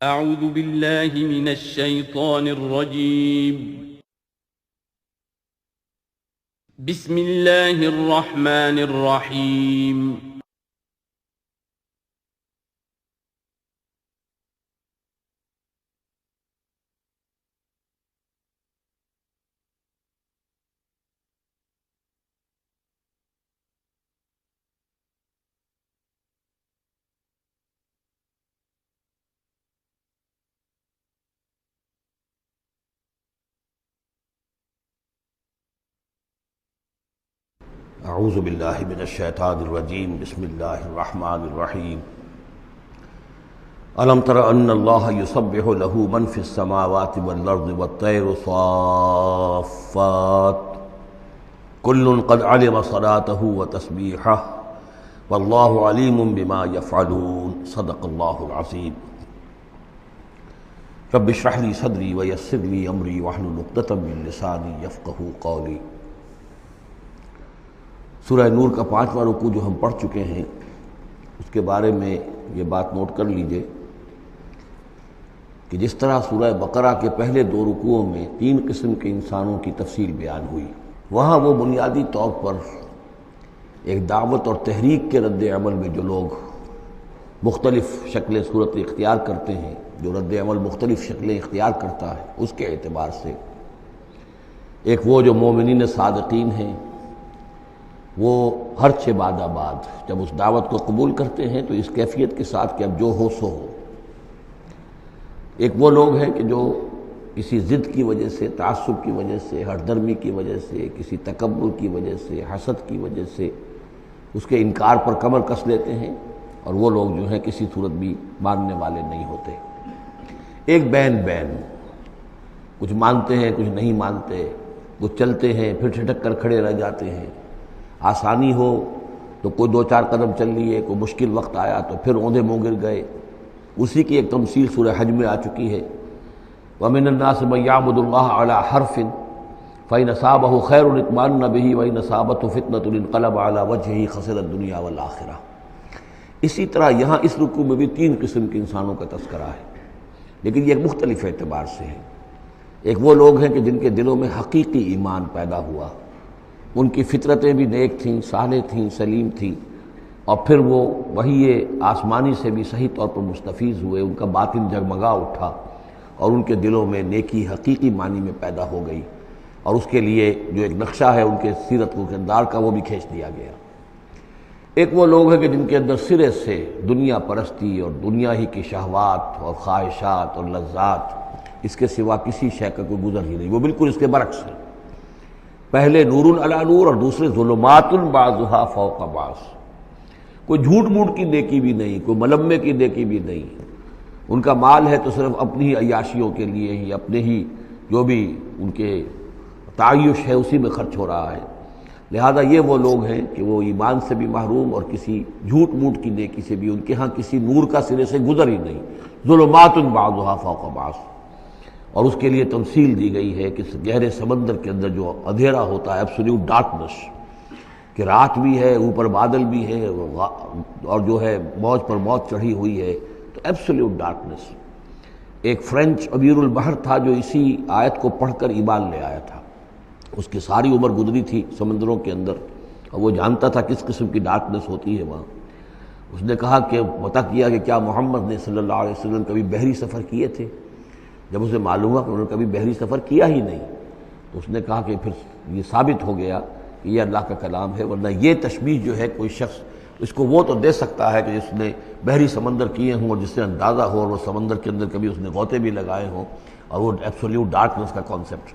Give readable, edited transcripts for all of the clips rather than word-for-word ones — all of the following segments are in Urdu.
أعوذ بالله من الشيطان الرجيم. بسم الله الرحمن الرحيم. اعوذ باللہ من الشیطان الرجیم بسم اللہ الرحمن الرحیم الم تر ان اللہ یسبح له من فی السماوات والارض والطیر صافات کل قد علم صلاته وتسبیحہ واللہ علیم بما یفعلون صدق اللہ العظیم رب اشرح لی صدری ویسر لی امری واحلل عقدۃ من لسانی یفقہوا قولی۔ سورہ نور کا 5واں رکوع جو ہم پڑھ چکے ہیں اس کے بارے میں یہ بات نوٹ کر لیجئے کہ جس طرح سورہ بقرہ کے پہلے 2 رکوعوں میں 3 قسم کے انسانوں کی تفصیل بیان ہوئی، وہاں وہ بنیادی طور پر ایک دعوت اور تحریک کے رد عمل میں جو لوگ مختلف شکلیں صورت اختیار کرتے ہیں، جو رد عمل مختلف شکلیں اختیار کرتا ہے، اس کے اعتبار سے ایک وہ جو مومنین صادقین ہیں، وہ ہر 6 بعد جب اس دعوت کو قبول کرتے ہیں تو اس کیفیت کے ساتھ کہ اب جو ہو سو ہو۔ ایک وہ لوگ ہیں کہ جو کسی ضد کی وجہ سے، تعصب کی وجہ سے، ہردرمی کی وجہ سے، کسی تکبر کی وجہ سے، حسد کی وجہ سے اس کے انکار پر کمر کس لیتے ہیں، اور وہ لوگ جو ہیں کسی صورت بھی ماننے والے نہیں ہوتے۔ ایک بین کچھ مانتے ہیں، کچھ نہیں مانتے، کچھ چلتے ہیں پھر چھٹک کر کھڑے رہ جاتے ہیں، آسانی ہو تو کوئی 2-4 قدم چل لیے، کوئی مشکل وقت آیا تو پھر اوندھے منہ گر گئے۔ اسی کی ایک تمثیل سورہ حج میں آ چکی ہے، وَمِنَ النَّاسِ مَن يَعْبُدُ اللَّهَ عَلَى حَرْفٍ فَإِنْ أَصَابَهُ خَيْرٌ اطْمَأَنَّ بِهِ وَإِنْ أَصَابَتْهُ فِتْنَةٌ انقلب عَلَى وَجْهِهِ خَسِرَ الدُّنْيَا وَالْآخِرَةَ۔ اسی طرح یہاں اس رکوع میں بھی 3 قسم کے انسانوں کا تذکرہ ہے، لیکن یہ ایک مختلف اعتبار سے ہے۔ ایک وہ لوگ ہیں کہ جن کے دلوں میں حقیقی ایمان پیدا ہوا، ان کی فطرتیں بھی نیک تھیں، صالح تھیں، سلیم تھیں، اور پھر وہ وہی آسمانی سے بھی صحیح طور پر مستفیض ہوئے، ان کا باطن جگمگا اٹھا اور ان کے دلوں میں نیکی حقیقی معنی میں پیدا ہو گئی، اور اس کے لیے جو ایک نقشہ ہے ان کے سیرت و کردار کا وہ بھی کھینچ دیا گیا۔ ایک وہ لوگ ہیں کہ جن کے اندر سرے سے دنیا پرستی اور دنیا ہی کی شہوات اور خواہشات اور لذات، اس کے سوا کسی شے کا کوئی گزر ہی نہیں، وہ بالکل اس کے برعکس ہے۔ پہلے نور علی نور اور دوسرے ظلمات بعضها فوق بعض۔ کوئی جھوٹ موٹ کی نیکی بھی نہیں، کوئی ملمے کی نیکی بھی نہیں، ان کا مال ہے تو صرف اپنی ہی عیاشیوں کے لیے ہی، اپنے ہی جو بھی ان کے تعیش ہے اسی میں خرچ ہو رہا ہے۔ لہذا یہ وہ لوگ ہیں کہ وہ ایمان سے بھی محروم اور کسی جھوٹ موٹ کی نیکی سے بھی ان کے ہاں کسی نور کا سرے سے گزر ہی نہیں، ظلمات بعضها فوق بعض۔ اور اس کے لیے تمثیل دی گئی ہے کہ گہرے سمندر کے اندر جو اندھیرا ہوتا ہے، ایبسلیوٹ ڈارکنس، کہ رات بھی ہے، اوپر بادل بھی ہے، اور جو ہے موج پر موج چڑھی ہوئی ہے، تو ایبسلیوٹ ڈارکنس۔ ایک فرینچ امیر البحر تھا جو اسی آیت کو پڑھ کر ایمان لے آیا تھا، اس کی ساری عمر گزری تھی سمندروں کے اندر، اور وہ جانتا تھا کس قسم کی ڈارکنس ہوتی ہے وہاں۔ اس نے کہا کہ پتہ کیا کہ کیا محمد نے صلی اللہ علیہ وسلم کبھی بحری سفر کیے تھے؟ جب اسے معلوم ہوا کہ انہوں نے کبھی بحری سفر کیا ہی نہیں، تو اس نے کہا کہ پھر یہ ثابت ہو گیا کہ یہ اللہ کا کلام ہے، ورنہ یہ تشبیہ جو ہے کوئی شخص اس کو وہ تو دے سکتا ہے کہ جس نے بحری سمندر کیے ہوں اور جس سے اندازہ ہو، اور وہ سمندر کے اندر کبھی اس نے غوطے بھی لگائے ہوں، اور وہ ایبسولیوٹ ڈارکنس کا کانسیپٹ۔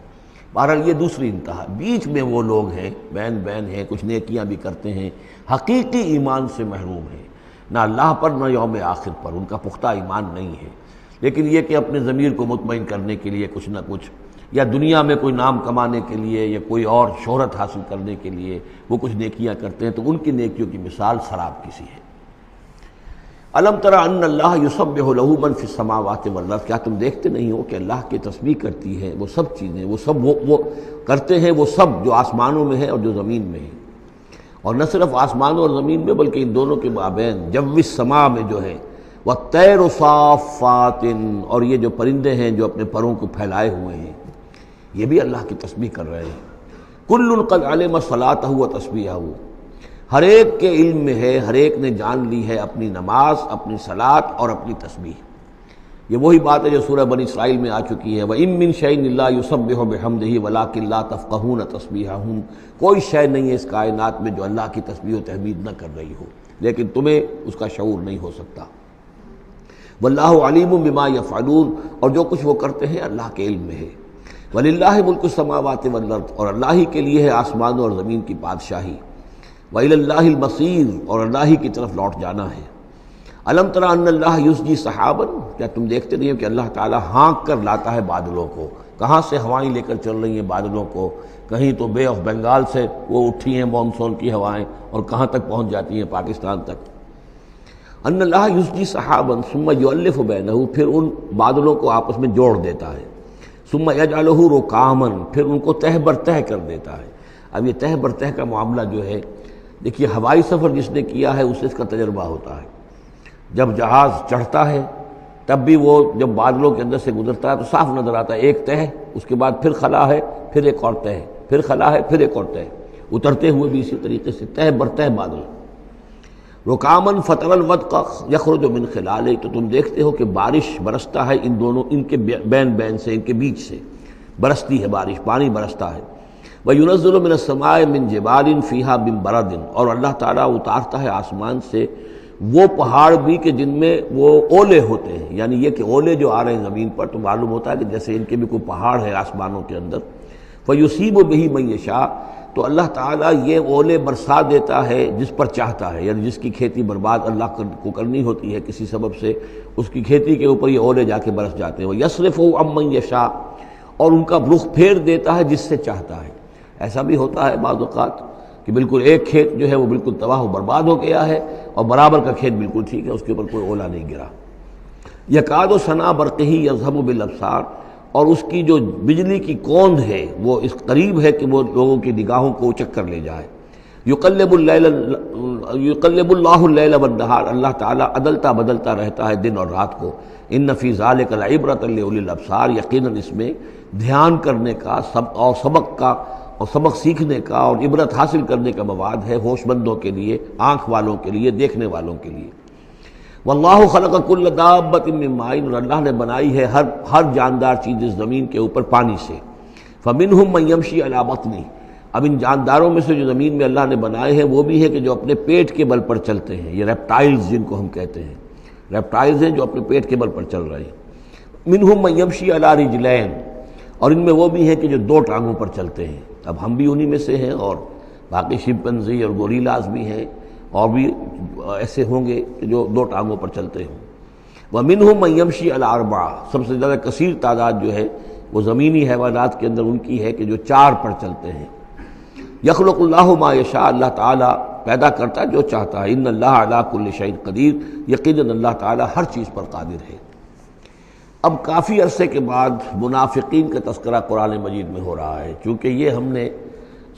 بہرحال یہ دوسری انتہا۔ بیچ میں وہ لوگ ہیں، بین ہیں، کچھ نیکیاں بھی کرتے ہیں، حقیقی ایمان سے محروم ہیں، نہ اللہ پر نہ یوم آخر پر ان کا پختہ ایمان نہیں ہے، لیکن یہ کہ اپنے ضمیر کو مطمئن کرنے کے لیے کچھ نہ کچھ، یا دنیا میں کوئی نام کمانے کے لیے یا کوئی اور شہرت حاصل کرنے کے لیے وہ کچھ نیکیاں کرتے ہیں، تو ان کی نیکیوں کی مثال سراب کسی ہے۔ الم تر ان اللہ یسبح له من فی السماوات والارض، کیا تم دیکھتے نہیں ہو کہ اللہ کی تسبیح کرتی ہے وہ سب چیزیں، وہ سب وہ کرتے ہیں، وہ سب جو آسمانوں میں ہے اور جو زمین میں ہے، اور نہ صرف آسمانوں اور زمین میں بلکہ ان دونوں کے مابین جو السماء میں جو ہے وَالطَّيْرُ صَافَّاتٍ، اور یہ جو پرندے ہیں جو اپنے پروں کو پھیلائے ہوئے ہیں یہ بھی اللہ کی تسبیح کر رہے ہیں۔ کُلٌّ قَدْ عَلِمَ صَلَاتَهُ وَتَسْبِيحَهُ، ہر ایک کے علم میں ہے، ہر ایک نے جان لی ہے اپنی نماز، اپنی صلاۃ اور اپنی تسبیح۔ یہ وہی بات ہے جو سورہ بنی اسرائیل میں آ چکی ہے، وَإِن مِّن شَيْءٍ إِلَّا يُسَبِّحُ بِحَمْدِهِ وَلَٰكِن لَّا تَفْقَهُونَ تَسْبِيحَهُمْ، کوئی شے نہیں ہے اس کائنات میں جو اللہ کی تسبیح و تحمید نہ کر رہی ہو، لیکن تمہیں اس کا شعور نہیں ہو سکتا۔ واللہ علیم بما یفعلون، اور جو کچھ وہ کرتے ہیں اللہ کے علم میں ہے۔ وللہ ملک السماوات والارض، اور اللہ ہی کے لیے ہے آسمانوں اور زمین کی بادشاہی۔ وإلی اللہ المصیر، اور اللہ ہی کی طرف لوٹ جانا ہے۔ الم تر ان اللہ یسجی سحابا، کیا تم دیکھتے نہیں ہو کہ اللہ تعالیٰ ہانک کر لاتا ہے بادلوں کو؟ کہاں سے ہوائیں لے کر چل رہی ہیں بادلوں کو؟ کہیں تو بے آف بنگال سے وہ اٹھی ہیں مانسون کی ہوائیں، اور کہاں تک پہنچ جاتی ہیں؟ پاکستان تک۔ ان اللہ یسجی سحابا ثم یؤلف بینہ، پھر ان بادلوں کو آپس میں جوڑ دیتا ہے۔ ثم یجعلہ رکاما، پھر ان کو تہ بر تہ کر دیتا ہے۔ اب یہ تہ بر تہ کا معاملہ جو ہے، دیکھیے ہوائی سفر جس نے کیا ہے اسے اس کا تجربہ ہوتا ہے۔ جب جہاز چڑھتا ہے تب بھی وہ جب بادلوں کے اندر سے گزرتا ہے تو صاف نظر آتا ہے ایک تہ، اس کے بعد پھر خلا ہے، پھر ایک اور تہ، پھر خلا ہے، پھر ایک اور تہ، اترتے ہوئے بھی اسی طریقے سے تہ بر تہ بادل۔ رکامن فتر الودق یخرج من خلالہ، تو تم دیکھتے ہو کہ بارش برستا ہے ان دونوں، ان کے بین سے، ان کے بیچ سے برستی ہے بارش، پانی برستا ہے۔ وَيُنَزِّلُ مِنَ السَّمَاءِ مِن جِبَالٍ فِيهَا مِن بَرَدٍ، اور اللہ تعالیٰ اتارتا ہے آسمان سے وہ پہاڑ بھی کہ جن میں وہ اولے ہوتے ہیں، یعنی یہ کہ اولے جو آ رہے ہیں زمین پر تو معلوم ہوتا ہے کہ جیسے ان کے بھی کوئی پہاڑ ہے آسمانوں کے اندر۔ فَيُصِيبُ بِهِ مَن يَشَاءُ، تو اللہ تعالیٰ یہ اولے برسا دیتا ہے جس پر چاہتا ہے، یعنی جس کی کھیتی برباد اللہ کو کرنی ہوتی ہے کسی سبب سے، اس کی کھیتی کے اوپر یہ اولے جا کے برس جاتے ہیں۔ وَيَصْرِفُهُ عَن مَن يَشَاءُ، اور ان کا رخ پھیر دیتا ہے جس سے چاہتا ہے۔ ایسا بھی ہوتا ہے بعض اوقات کہ بالکل ایک کھیت جو ہے وہ بالکل تباہ و برباد ہو گیا ہے اور برابر کا کھیت بالکل ٹھیک ہے، اس کے اوپر کوئی اولا نہیں گرا۔ یکاد سنا برقہ یذہب بالابصار، اور اس کی جو بجلی کی کوند ہے وہ اس قریب ہے کہ وہ لوگوں کی نگاہوں کو اچک کر لے جائے۔ یقلب اللہ اللیل والنہار، اللہ تعالیٰ عدلتا بدلتا رہتا ہے دن اور رات کو۔ ان فی ذلک لعبرۃ لاولی الابصار، یقیناً اس میں دھیان کرنے کا اور سبق سیکھنے کا اور عبرت حاصل کرنے کا مواد ہے ہوش مندوں کے لیے، آنکھ والوں کے لیے، دیکھنے والوں کے لیے۔ واللہ خلق کل دابۃ من ماء، اور اللہ نے بنائی ہے ہر جاندار چیز اس زمین کے اوپر پانی سے۔ فمنہم من یمشی علی بطنہ، اب ان جانداروں میں سے جو زمین میں اللہ نے بنائے ہیں وہ بھی ہے کہ جو اپنے پیٹ کے بل پر چلتے ہیں، یہ ریپٹائلز جن کو ہم کہتے ہیں، ریپٹائلز ہیں جو اپنے پیٹ کے بل پر چل رہے ہیں۔ منہم من یمشی علی رجلین، اور ان میں وہ بھی ہیں کہ جو دو ٹانگوں پر چلتے ہیں۔ اب ہم بھی انہی میں سے ہیں، اور باقی شمپنزی اور گوریلاز بھی ہیں، اور بھی ایسے ہوں گے کہ جو دو ٹانگوں پر چلتے ہوں۔ وَمِنْهُمْ مَنْ يَمْشِي عَلَىٰ أَرْبَعٍ، سب سے زیادہ کثیر تعداد جو ہے وہ زمینی حیوانات کے اندر ان کی ہے کہ جو چار پر چلتے ہیں۔ یخلق اللہ ما یشاء، اللہ تعالیٰ پیدا کرتا جو چاہتا ہے۔ ان اللہ علی کل شیء قدیر، یقیناً اللہ تعالیٰ ہر چیز پر قادر ہے۔ اب کافی عرصے کے بعد منافقین کا تذکرہ قرآن مجید میں ہو رہا ہے، چونکہ یہ ہم نے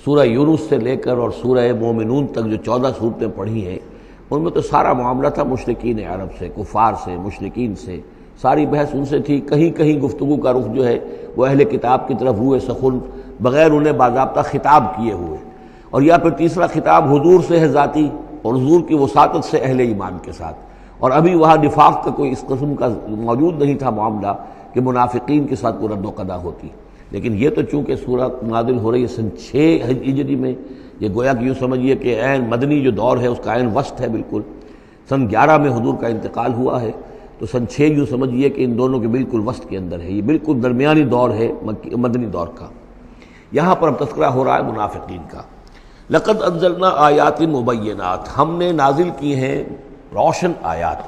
سورہ یونس سے لے کر اور سورہ مومنون تک جو 14 صورتیں پڑھی ہیں ان میں تو سارا معاملہ تھا مشرکین عرب سے، کفار سے، مشرکین سے، ساری بحث ان سے تھی۔ کہیں کہیں گفتگو کا رخ جو ہے وہ اہل کتاب کی طرف روئے سخن، بغیر انہیں باضابطہ خطاب کیے ہوئے، اور یا پھر تیسرا خطاب حضور سے ہے ذاتی، اور حضور کی وساطت سے اہل ایمان کے ساتھ، اور ابھی وہاں نفاق کا کوئی اس قسم کا موجود نہیں تھا معاملہ کہ منافقین کے ساتھ کوئی رد و قضا ہوتی۔ لیکن یہ تو چونکہ سورت نازل ہو رہی ہے سن 6 ہجری میں، یہ گویا کہ یوں سمجھیے کہ عین مدنی جو دور ہے اس کا عین وسط ہے، بالکل سن 11 میں حضور کا انتقال ہوا ہے، تو سن 6 یوں سمجھیے کہ ان دونوں کے بالکل وسط کے اندر ہے، یہ بالکل درمیانی دور ہے مدنی دور کا۔ یہاں پر اب تذکرہ ہو رہا ہے منافقین کا۔ لقد انزلنا آیات مبینات، ہم نے نازل کی ہیں روشن آیات۔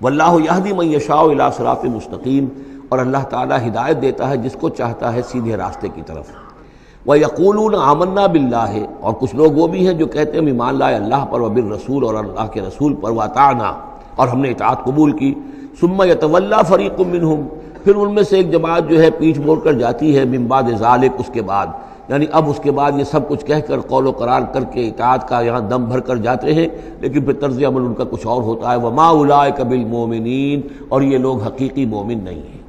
واللہ یہدی من یشاء الی صراط مستقیم، اور اللہ تعالیٰ ہدایت دیتا ہے جس کو چاہتا ہے سیدھے راستے کی طرف۔ وَيَقُولُونَ آمَنَّا بِاللَّهِ، اور کچھ لوگ وہ بھی ہیں جو کہتے ہیں ہم ایمان لائے اللہ پر، وبالرسول، اور اللہ کے رسول پر، وَأَطَعْنَا، اور ہم نے اطاعت قبول کی۔ ثُمَّ يَتَوَلَّىٰ فَرِيقٌ مِّنْهُمْ، پھر ان میں سے ایک جماعت جو ہے پیٹھ موڑ کر جاتی ہے، من بعد ذالک، اس کے بعد، یعنی اب اس کے بعد یہ سب کچھ کہہ کر قول و قرار کر کے اطاعت کا یہاں دم بھر کر جاتے ہیں، لیکن پھر طرز عمل ان کا کچھ اور ہوتا ہے۔ وما اولئک بالمؤمنین، اور یہ لوگ حقیقی مومن نہیں ہیں۔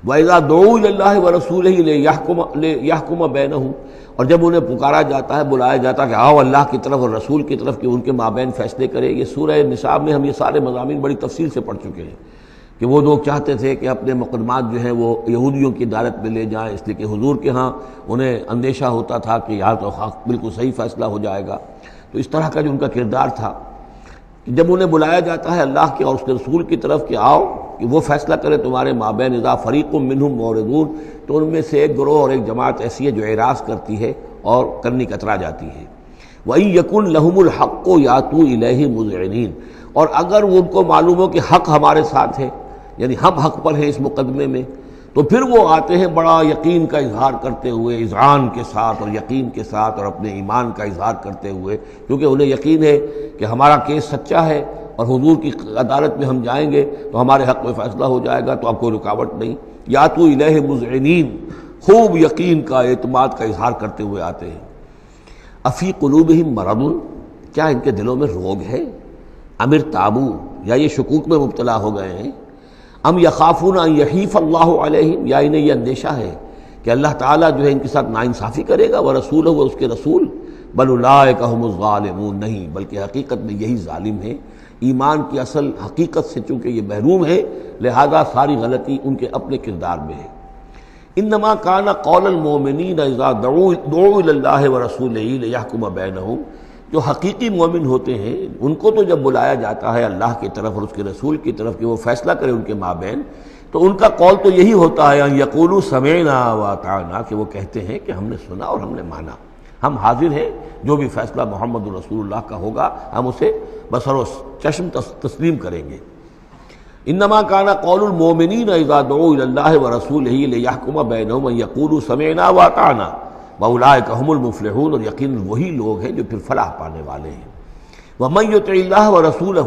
وَإِذَا دُعُوا إِلَى اللَّهِ وَرَسُولِهِ لِيَحْكُمَ بَيْنَهُمْ، اور جب انہیں پکارا جاتا ہے، بلایا جاتا ہے کہ آؤ اللہ کی طرف اور رسول کی طرف کہ ان کے مابین فیصلے کرے۔ یہ سورہ نساء میں ہم یہ سارے مضامین بڑی تفصیل سے پڑھ چکے ہیں کہ وہ لوگ چاہتے تھے کہ اپنے مقدمات جو ہیں وہ یہودیوں کی عدالت میں لے جائیں، اس لیے کہ حضور کے ہاں انہیں اندیشہ ہوتا تھا کہ یہاں تو بالکل صحیح فیصلہ ہو جائے گا۔ تو اس طرح کا جو ان کا کردار تھا کہ جب انہیں بلایا جاتا ہے اللہ کے اور اس کے رسول کی طرف کہ آؤ کہ وہ فیصلہ کرے تمہارے مابین، اذا فریق منہم معرضون، تو ان میں سے ایک گروہ اور ایک جماعت ایسی ہے جو اعراض کرتی ہے اور کرنی کترا جاتی ہے۔ وَإِن يَكُن لَهُمُ الْحَقُّ يَأْتُوا إِلَيْهِ مُذْعِنِينَ، اور اگر ان کو معلوم ہو کہ حق ہمارے ساتھ ہے، یعنی ہم حق پر ہیں اس مقدمے میں، تو پھر وہ آتے ہیں بڑا یقین کا اظہار کرتے ہوئے، اذعان کے ساتھ اور یقین کے ساتھ اور اپنے ایمان کا اظہار کرتے ہوئے، کیونکہ انہیں یقین ہے کہ ہمارا کیس سچا ہے اور حضور کی عدالت میں ہم جائیں گے تو ہمارے حق میں فیصلہ ہو جائے گا، تو اب کوئی رکاوٹ نہیں۔ یاتوا الیہ مذعنین، خوب یقین کا اعتماد کا اظہار کرتے ہوئے آتے ہیں۔ افی قلوبہم مرض، کیا ان کے دلوں میں روگ ہے؟ ام ارتابوا، یا یہ شکوک میں مبتلا ہو گئے ہیں؟ ام یخافون ان یحیف اللہ علیہم، یا انہیں یہ اندیشہ ہے کہ اللہ تعالیٰ جو ہے ان کے ساتھ ناانصافی کرے گا، ورسولہ، وہ اس کے رسول، بل اولئک هم الظالمون، نہیں بلکہ حقیقت میں یہی ظالم ہیں۔ ایمان کی اصل حقیقت سے چونکہ یہ محروم ہے، لہذا ساری غلطی ان کے اپنے کردار میں ہے۔ انما کان قول المؤمنین اذا دعوا الی اللہ ورسولہ لیحکم بینہم، جو حقیقی مومن ہوتے ہیں ان کو تو جب بلایا جاتا ہے اللہ کی طرف اور اس کے رسول کی طرف کہ وہ فیصلہ کرے ان کے مابین، تو ان کا قول تو یہی ہوتا ہے ان یقولوا سمعنا واطعنا، کہ وہ کہتے ہیں کہ ہم نے سنا اور ہم نے مانا، ہم حاضر ہیں، جو بھی فیصلہ محمد رسول اللہ کا ہوگا ہم اسے بصر و چشم تسلیم کریں گے۔ انما کان قول المؤمنین اذا دعوا الی اللہ ورسولہ لیحکم بینہم ان یقولوا سمعنا واطعنا واولئک هم المفلحون، اور یقیناً وہی لوگ ہیں جو پھر فلاح پانے والے ہیں۔ ومن یطع اللہ ورسولہ،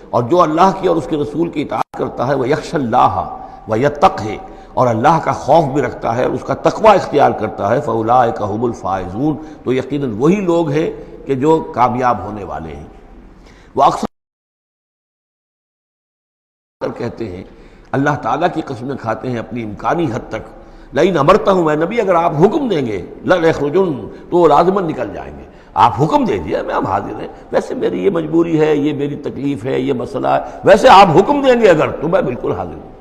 اور جو اللہ کی اور اس کے رسول کی اطاعت کرتا ہے، ویخشى اللہ ویتقہ، اور اللہ کا خوف بھی رکھتا ہے اور اس کا تقوی اختیار کرتا ہے، فاولئک هم الفائزون، تو یقیناً وہی لوگ ہیں کہ جو کامیاب ہونے والے ہیں۔ وہ اکثر کہتے ہیں، اللہ تعالیٰ کی قسمیں کھاتے ہیں اپنی امکانی حد تک، لئن امرتہم، اے نبی اگر آپ حکم دیں گے، لَيَخْرُجُنَّ، تو وہ لازماً نکل جائیں گے۔ آپ حکم دے دیا میں ہم حاضر ہیں، ویسے میری یہ مجبوری ہے، یہ میری تکلیف ہے، یہ مسئلہ ہے، ویسے آپ حکم دیں گے اگر تو میں بالکل حاضر ہوں۔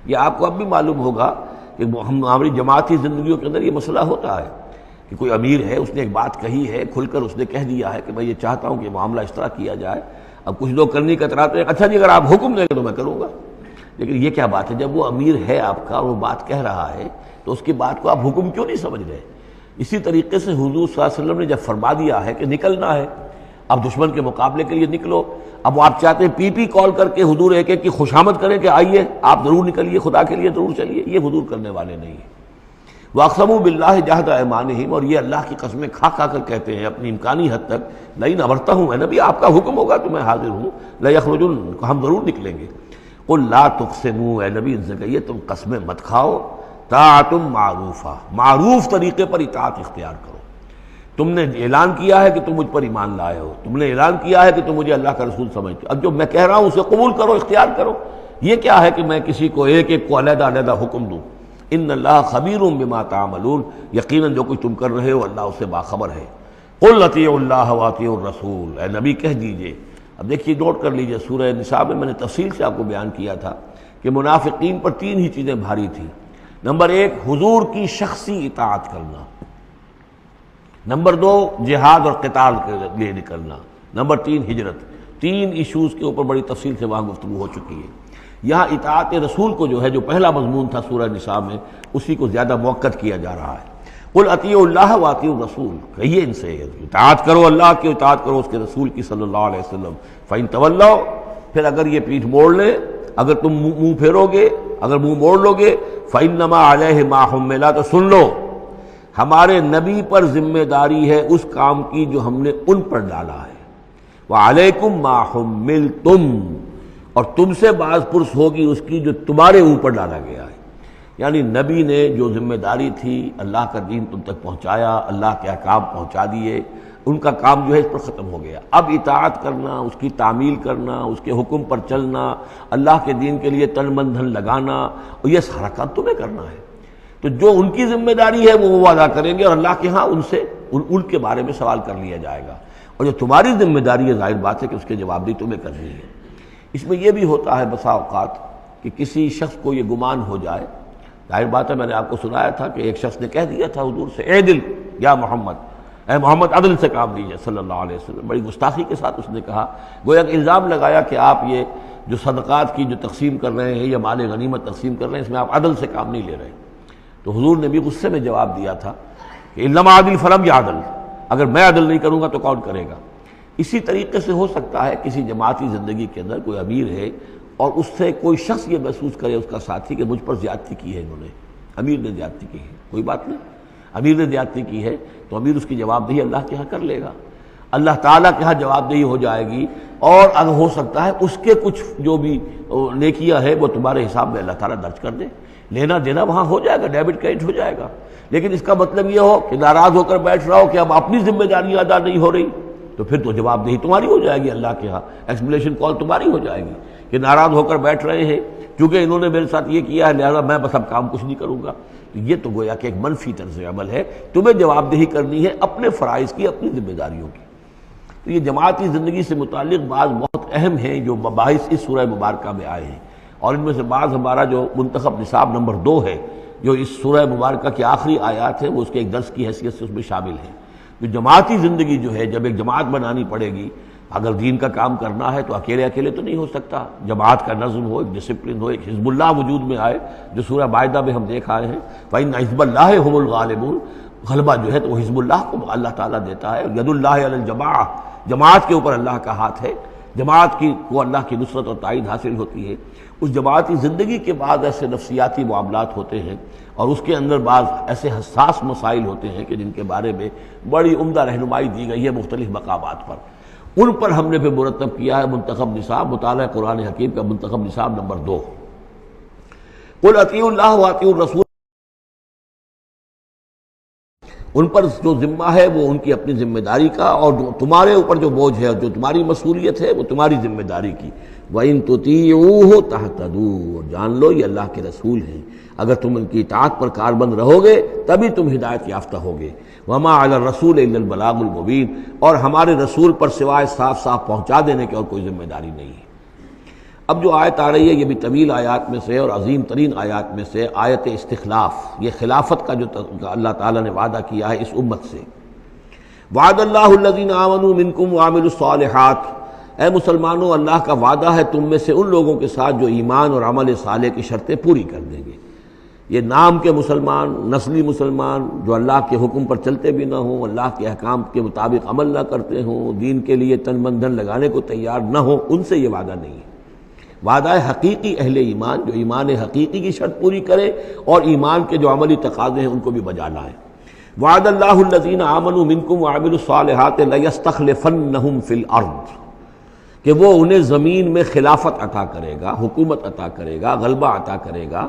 یہ آپ کو اب بھی معلوم ہوگا کہ ہماری جماعتی زندگیوں کے اندر یہ مسئلہ ہوتا ہے کہ کوئی امیر ہے، اس نے ایک بات کہی ہے، کھل کر اس نے کہہ دیا ہے کہ میں یہ چاہتا ہوں کہ معاملہ اس طرح کیا جائے۔ اب کچھ لوگ کرنے کا اتراتے ہیں، اچھا جی اگر آپ حکم دیں گے تو میں کروں گا۔ لیکن یہ کیا بات ہے، جب وہ امیر ہے آپ کا اور وہ بات کہہ رہا ہے تو اس کی بات کو آپ حکم کیوں نہیں سمجھ رہے؟ اسی طریقے سے حضور صلی اللہ علیہ وسلم نے جب فرما دیا ہے کہ نکلنا ہے، اب دشمن کے مقابلے کے لیے نکلو، اب وہ آپ چاہتے ہیں پی کال کر کے حضور ایک ایک کی خوشامد کریں کہ آئیے آپ ضرور نکلیے، خدا کے لیے ضرور چلیے، یہ حضور کرنے والے نہیں ہیں۔ وَأَقْسَمُوا بِاللَّهِ جَهْدَ أَيْمَانِهِمْ، اور یہ اللہ کی قسمیں کھا کھا کر کہتے ہیں اپنی امکانی حد تک، لئن امرتہم، اے نبی آپ کا حکم ہوگا تو میں حاضر ہوں، لَيَخْرُجُنَّ، ہم ضرور نکلیں گے۔ قُلْ لَا تُقْسِمُوا، اے نبی ان سے کہیے تم قسمیں مت کھاؤ، طاعۃ معروفہ، معروف طریقے پر اطاعت اختیار کرو۔ تم نے اعلان کیا ہے کہ تم مجھ پر ایمان لائے ہو، تم نے اعلان کیا ہے کہ تم مجھے اللہ کا رسول سمجھتے ہو، اب جو میں کہہ رہا ہوں اسے قبول کرو، اختیار کرو۔ یہ کیا ہے کہ میں کسی کو ایک ایک کو علیحدہ علیحدہ حکم دوں؟ ان اللہ خبیر بما تعملون، یقیناً جو کچھ تم کر رہے ہو اللہ اس سے باخبر ہے۔ قل اطیعوا اللہ واطیعوا الرسول، اے نبی کہہ دیجئے۔ اب دیکھیے نوٹ کر لیجئے، سورہ نساء میں نے تفصیل سے آپ کو بیان کیا تھا کہ منافقین پر تین ہی چیزیں بھاری تھیں۔ نمبر ایک، حضور کی شخصی اطاعت کرنا، نمبر دو، جہاد اور قتال کے لیے نکلنا، نمبر تین، ہجرت۔ تین ایشوز کے اوپر بڑی تفصیل سے وہاں گفتگو ہو چکی ہے۔ یہاں اطاعت رسول کو جو ہے، جو پہلا مضمون تھا سورہ نساء میں، اسی کو زیادہ موقت کیا جا رہا ہے۔ قل اطیعوا اللہ واطیعوا الرسول، کہیے ان سے اطاعت کرو، اللہ کی اطاعت کرو، اس کے رسول کی صلی اللہ علیہ وسلم۔ فإن تولوا، پھر اگر یہ پیٹھ موڑ لیں، اگر تم منہ پھیرو گے، اگر منہ موڑ لو گے، فإنما علیہ ما حمل، تو سن لو ہمارے نبی پر ذمہ داری ہے اس کام کی جو ہم نے ان پر ڈالا ہے۔ وعلیکم ما حملتم، اور تم سے باز پرس ہوگی اس کی جو تمہارے اوپر ڈالا گیا ہے۔ یعنی نبی نے جو ذمہ داری تھی اللہ کا دین تم تک پہنچایا، اللہ کے احکام پہنچا دیے، ان کا کام جو ہے اس پر ختم ہو گیا۔ اب اطاعت کرنا، اس کی تعمیل کرنا، اس کے حکم پر چلنا، اللہ کے دین کے لیے تن من دھن لگانا، اور یہ سارا کام تمہیں کرنا ہے۔ تو جو ان کی ذمہ داری ہے وہ ادا کریں گے، اور اللہ کے ہاں ان سے ان کے بارے میں سوال کر لیا جائے گا، اور جو تمہاری ذمہ داری ہے ظاہر بات ہے کہ اس کے جواب بھی تمہیں کرنی ہے۔ اس میں یہ بھی ہوتا ہے بسا اوقات کہ کسی شخص کو یہ گمان ہو جائے، ظاہر بات ہے میں نے آپ کو سنایا تھا کہ ایک شخص نے کہہ دیا تھا حضور سے، اے دل یا محمد، اے محمد عدل سے کام لیجیے صلی اللہ علیہ وسلم۔ بڑی گستاخی کے ساتھ اس نے کہا، گویا کہ الزام لگایا کہ آپ یہ جو صدقات کی جو تقسیم کر رہے ہیں یا مال غنیمت تقسیم کر رہے ہیں، اس میں آپ عدل سے کام نہیں لے رہے۔ تو حضور نے بھی غصے میں جواب دیا تھا کہ انما عدل فلم یا عدل، اگر میں عدل نہیں کروں گا تو کون کرے گا۔ اسی طریقے سے ہو سکتا ہے کسی جماعتی زندگی کے اندر کوئی امیر ہے اور اس سے کوئی شخص یہ محسوس کرے، اس کا ساتھی، کہ مجھ پر زیادتی کی ہے انہوں نے، امیر نے زیادتی کی ہے، کوئی بات نہیں، امیر نے زیادتی کی ہے تو امیر اس کی جواب دہی اللہ کے ہاں کر لے گا، اللہ تعالیٰ کے ہاں جواب دہی ہو جائے گی، اور اگر ہو سکتا ہے اس کے کچھ جو بھی نیکیاں ہے وہ تمہارے حساب میں اللہ تعالیٰ درج کر دے، لینا دینا وہاں ہو جائے گا، ڈیبٹ کریڈٹ ہو جائے گا۔ لیکن اس کا مطلب یہ ہو کہ ناراض ہو کر بیٹھ رہا ہو کہ اب اپنی ذمہ داریاں ادا نہیں ہو رہی، تو پھر تو جواب دہی تمہاری ہو جائے گی اللہ کے ہاں، ایکسپلیشن کال تمہاری ہو جائے گی کہ ناراض ہو کر بیٹھ رہے ہیں کیونکہ انہوں نے میرے ساتھ یہ کیا ہے، لہذا میں بس اب کام کچھ نہیں کروں گا۔ یہ تو گویا کہ ایک منفی طرز عمل ہے، تمہیں جواب دہی کرنی ہے اپنے فرائض کی، اپنی ذمہ داریوں کی۔ تو یہ جماعتی زندگی سے متعلق بعض بہت اہم ہیں جو مباحث اس سورہ مبارکہ میں آئے ہیں، اور ان میں سے بعض ہمارا جو منتخب نصاب نمبر 2 ہے، جو اس سورہ مبارکہ کی آخری آیات ہیں، وہ اس کے ایک درس کی حیثیت سے اس میں شامل ہیں۔ جو جماعتی زندگی جو ہے، جب ایک جماعت بنانی پڑے گی، اگر دین کا کام کرنا ہے تو اکیلے اکیلے تو نہیں ہو سکتا، جماعت کا نظم ہو، ایک ڈسپلن ہو، ایک حزب اللہ وجود میں آئے، جو سورہ مائدہ میں ہم دیکھ آئے ہیں، فَإِنَّ حِزْبَ اللَّهِ هُمُ الْغَالِبُونَ، غلبہ جو ہے تو وہ حزب اللہ کو اللہ تعالیٰ دیتا ہے، ید اللہ علی الجماعہ، جماعت کے اوپر اللہ کا ہاتھ ہے، جماعت کی کو اللہ کی نصرت اور تائید حاصل ہوتی ہے۔ اس جماعتی زندگی کے بعد ایسے نفسیاتی معاملات ہوتے ہیں، اور اس کے اندر بعض ایسے حساس مسائل ہوتے ہیں کہ جن کے بارے میں بڑی عمدہ رہنمائی دی گئی ہے مختلف مقامات پر، ان پر ہم نے پھر مرتب کیا ہے منتخب نصاب، مطالعہ قرآن حکیم کا منتخب نصاب نمبر 2۔ قل اطیعوا اللہ واطیعوا الرسول، ان پر جو ذمہ ہے وہ ان کی اپنی ذمہ داری کا، اور تمہارے اوپر جو بوجھ ہے اور جو تمہاری مسئولیت ہے وہ تمہاری ذمہ داری کی۔ وَإِن تُطِيعُوهُ تَهْتَدُوا، جان لو یہ اللہ کے رسول ہیں، اگر تم ان کی اطاعت پر کاربند رہو گے تبھی تم ہدایت یافتہ ہوگے۔ وَمَا عَلَى الرَّسُولِ إِلَّا الْبَلَاغُ الْمُبِينُ، اور ہمارے رسول پر سوائے صاف صاف پہنچا دینے کے اور کوئی ذمہ داری نہیں ہے۔ اب جو آیت آ رہی ہے یہ بھی طویل آیات میں سے اور عظیم ترین آیات میں سے آیت استخلاف، یہ خلافت کا جو اللہ تعالیٰ نے وعدہ کیا ہے اس امت سے۔ وعد اللہ الذین آمنوا منکم وعملوا الصالحات، اے مسلمانوں اللہ کا وعدہ ہے تم میں سے ان لوگوں کے ساتھ جو ایمان اور عمل صالح کی شرطیں پوری کر دیں گے۔ یہ نام کے مسلمان، نسلی مسلمان، جو اللہ کے حکم پر چلتے بھی نہ ہوں، اللہ کے احکام کے مطابق عمل نہ کرتے ہوں، دین کے لیے تن من دھن لگانے کو تیار نہ ہوں، ان سے یہ وعدہ نہیں ہے۔ وعدہ حقیقی اہل ایمان، جو ایمان حقیقی کی شرط پوری کرے اور ایمان کے جو عملی تقاضے ہیں ان کو بھی بجا لائے۔ وعد اللہ الذین آمنوا منکم وعملوا الصالحات لیستخلفنہم فی الارض، کہ وہ انہیں زمین میں خلافت عطا کرے گا، حکومت عطا کرے گا، غلبہ عطا کرے گا،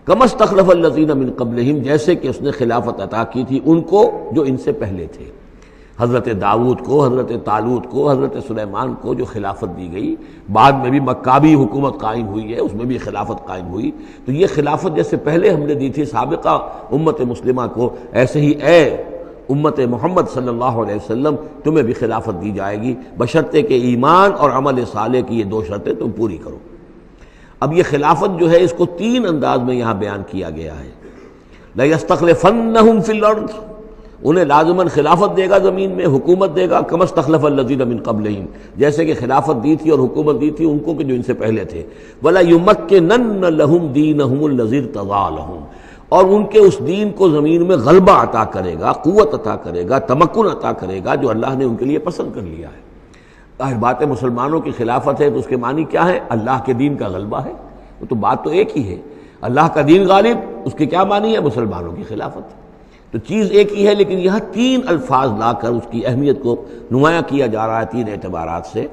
کما استخلف الذین من قبلہم، جیسے کہ اس نے خلافت عطا کی تھی ان کو جو ان سے پہلے تھے۔ حضرت داؤد کو، حضرت طالوت کو، حضرت سلیمان کو جو خلافت دی گئی، بعد میں بھی مکابی حکومت قائم ہوئی ہے، اس میں بھی خلافت قائم ہوئی، تو یہ خلافت جیسے پہلے ہم نے دی تھی سابقہ امت مسلمہ کو، ایسے ہی اے امت محمد صلی اللہ علیہ وسلم تمہیں بھی خلافت دی جائے گی، بشرطے کہ ایمان اور عمل صالح کی یہ 2 شرطیں تم پوری کرو۔ اب یہ خلافت جو ہے اس کو 3 انداز میں یہاں بیان کیا گیا ہے۔ لَيَسْتَخْلِفَنَّهُمْ فِي الْأَرْضِ، انہیں لازماً خلافت دے گا زمین میں، حکومت دے گا، کما استخلف الذین من قبلہم، جیسے کہ خلافت دی تھی اور حکومت دی تھی ان کو کہ جو ان سے پہلے تھے۔ وَلَيُمَكِّنَنَّ لَهُمْ دِينَهُمُ الَّذِي ارْتَضَىٰ لَهُمْ، اور ان کے اس دین کو زمین میں غلبہ عطا کرے گا، قوت عطا کرے گا، تمکن عطا کرے گا جو اللہ نے ان کے لیے پسند کر لیا ہے۔ ظاہر بات ہے مسلمانوں کی خلافت ہے تو اس کے معنی کیا ہے؟ اللہ کے دین کا غلبہ ہے، وہ تو بات تو ایک ہی ہے، اللہ کا دین غالب، اس کے کیا معنی ہے؟ مسلمانوں کی خلافت۔ تو چیز ایک ہی ہے، لیکن یہاں 3 الفاظ لا کر اس کی اہمیت کو نمایاں کیا جا رہا ہے 3 اعتبارات سے۔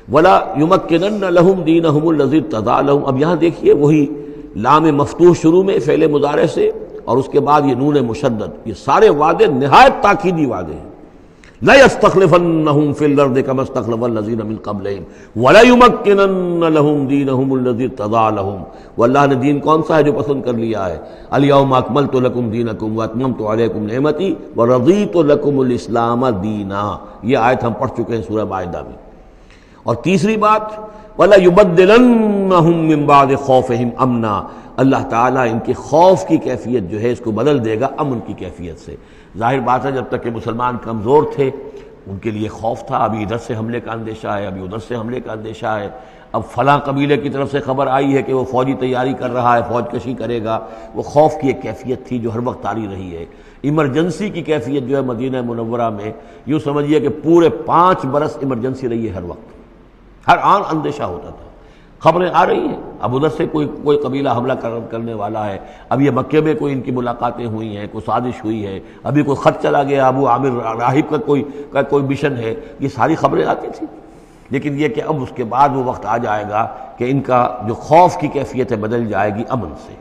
وَلَا يُمَكِّنَنَّ لَهُمْ دِينَهُمُ الَّذِي ارْتَضَىٰ لَهُمْ، اب یہاں دیکھیے وہی لام مفتوح شروع میں فعل مضارع سے، اور اس کے بعد یہ نون مشدد، یہ سارے وعدے نہایت تاکیدی وعدے ہیں۔ لَيَسْتَخْلِفَنَّهُمْ فِي الْأَرْضِ كَمَا اسْتَخْلَفَ الَّذِينَ مِن قَبْلِهِمْ وَلَيُمَكِّنَنَّ لَهُمْ دِينَهُمُ الَّذِي ارْتَضَىٰ لَهُمْ، واللہ نے دین کون سا ہے جو پسند کر لیا ہے؟ الْيَوْمَ أَكْمَلْتُ لَكُمْ دِينَكُمْ وَأَتْمَمْتُ عَلَيْكُمْ نِعْمَتِي وَرَضِيتُ لَكُمُ الْإِسْلَامَ دِينًا، یہ آیت ہم پڑھ چکے ہیں سورہ مائدہ میں۔ اور تیسری بات وَلَيُبَدِّلَنَّهُم مِّن بَعْدِ خَوْفِهِمْ أَمْنًا، اللہ تعالیٰ ان کے خوف کی کیفیت جو ہے اس کو بدل دے گا امن کی کیفیت سے۔ ظاہر بات ہے جب تک کہ مسلمان کمزور تھے ان کے لیے خوف تھا، ابھی ادھر سے حملے کا اندیشہ ہے، ابھی ادھر سے حملے کا اندیشہ ہے، اب فلاں قبیلے کی طرف سے خبر آئی ہے کہ وہ فوجی تیاری کر رہا ہے، فوج کشی کرے گا، وہ خوف کی ایک کیفیت تھی جو ہر وقت طاری رہی ہے۔ ایمرجنسی کی کیفیت جو ہے مدینہ منورہ میں یوں سمجھیے کہ پورے 5 برس ایمرجنسی رہی ہے، ہر وقت ہر آن اندیشہ ہوتا تھا، خبریں آ رہی ہیں اب ادھر سے کوئی قبیلہ حملہ کرنے والا ہے، اب یہ مکے میں کوئی ان کی ملاقاتیں ہوئی ہیں، کوئی سازش ہوئی ہے، ابھی کوئی خط چلا گیا ابو عامر راہب کا کوئی مشن ہے، یہ ساری خبریں آتی تھیں۔ لیکن یہ کہ اب اس کے بعد وہ وقت آ جائے گا کہ ان کا جو خوف کی کیفیت ہے بدل جائے گی امن سے۔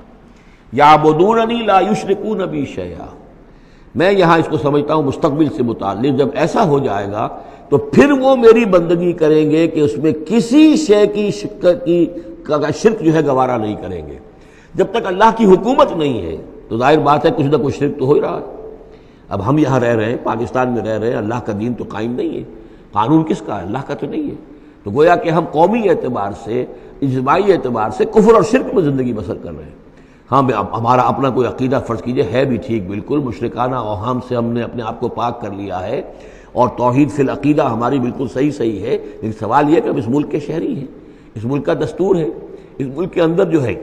یعبدوننی لا یشرکون بی شیئا، میں یہاں اس کو سمجھتا ہوں مستقبل سے متعلق، جب ایسا ہو جائے گا تو پھر وہ میری بندگی کریں گے کہ اس میں کسی شے کی شرک جو ہے گوارا نہیں کریں گے۔ جب تک اللہ کی حکومت نہیں ہے تو ظاہر بات ہے کچھ نہ کچھ شرک تو ہو ہی رہا ہے۔ اب ہم یہاں رہ رہے ہیں، پاکستان میں رہ رہے ہیں، اللہ کا دین تو قائم نہیں ہے، قانون کس کا ہے؟ اللہ کا تو نہیں ہے، تو گویا کہ ہم قومی اعتبار سے، اجتماعی اعتبار سے کفر اور شرک میں زندگی بسر کر رہے ہیں۔ ہاں ہمارا اپنا کوئی عقیدہ فرض کیجئے ہے بھی ٹھیک، بالکل مشرکانہ اوہام سے ہم نے اپنے آپ کو پاک کر لیا ہے، اور توحید فی العقیدہ ہماری بالکل صحیح ہے، لیکن سوال یہ کہ ہم اس ملک کے شہری ہیں، اس ملک کا دستور ہے، اس ملک کے اندر جو ہے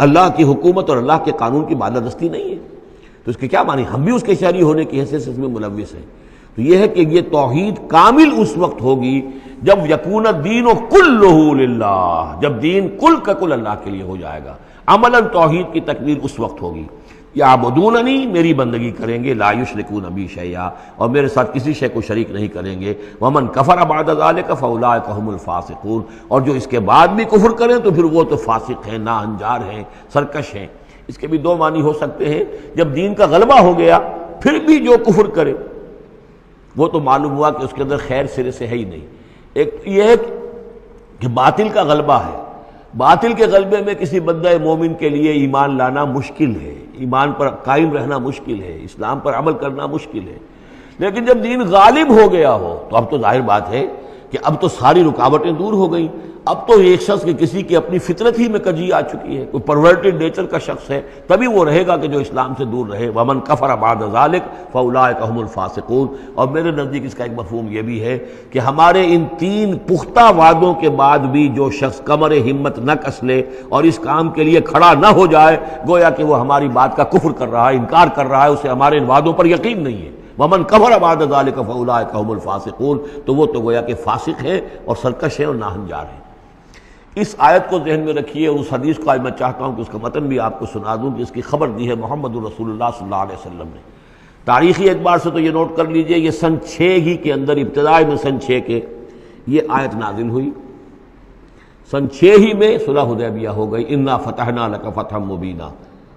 اللہ کی حکومت اور اللہ کے قانون کی بالادستی نہیں ہے، تو اس کے کیا معنی؟ ہم بھی اس کے شہری ہونے کی حیثیت سے اس میں ملوث ہیں۔ تو یہ ہے کہ یہ توحید کامل اس وقت ہوگی جب یکون الدین کلہ للہ، جب دین کل کا کل اللہ کے لیے ہو جائے گا۔ عملاً توحید کی تکمیل اس وقت ہوگی۔ یعبدوننی، میری بندگی کریں گے، لا یشرکون بی شیئا، اور میرے ساتھ کسی شے کو شریک نہیں کریں گے۔ ومن کفر بعد ذلک فاولئک هم الفاسقون، اور جو اس کے بعد بھی کفر کریں تو پھر وہ تو فاسق ہیں، ناہنجار ہیں، سرکش ہیں۔ اس کے بھی دو معنی ہو سکتے ہیں، جب دین کا غلبہ ہو گیا پھر بھی جو کفر کرے وہ تو معلوم ہوا کہ اس کے اندر خیر سرے سے ہے ہی نہیں۔ ایک یہ ہے کہ باطل کا غلبہ ہے، باطل کے غلبے میں کسی بندہ مومن کے لیے ایمان لانا مشکل ہے، ایمان پر قائم رہنا مشکل ہے، اسلام پر عمل کرنا مشکل ہے۔ لیکن جب دین غالب ہو گیا ہو تو اب تو ظاہر بات ہے کہ اب تو ساری رکاوٹیں دور ہو گئیں۔ اب تو ایک شخص کی کسی کی اپنی فطرت ہی میں کجی آ چکی ہے، کوئی پرورٹڈ نیچر کا شخص ہے تبھی وہ رہے گا کہ جو اسلام سے دور رہے۔ ومن کفر بعد ذلک فاولئک هم الفاسقون، اور میرے نزدیک اس کا ایک مفہوم یہ بھی ہے کہ ہمارے ان 3 پختہ وعدوں کے بعد بھی جو شخص کمر ہمت نہ کس لے اور اس کام کے لیے کھڑا نہ ہو جائے، گویا کہ وہ ہماری بات کا کفر کر رہا ہے، انکار کر رہا ہے، اسے ہمارے ان وعدوں پر یقین نہیں ہے۔ ومن کفر بعد ذلک فاولئک هم الفاسقون، تو وہ تو گویا کہ فاسق ہیں اور سرکش ہیں اور ناہنجار ہیں۔ اس آیت کو ذہن میں رکھیے، اور اس حدیث کو آج میں چاہتا ہوں کہ اس کا متن بھی آپ کو سنا دوں کہ اس کی خبر دی ہے محمد رسول اللہ صلی اللہ علیہ وسلم نے۔ تاریخی اعتبار سے تو یہ نوٹ کر لیجئے، یہ سن 6 ہی کے اندر، ابتدائی میں سن 6 کے یہ آیت نازل ہوئی۔ سن 6 ہی میں صلح حدیبیہ ہو گئی، انا فتحنا لک فتحا مبینا،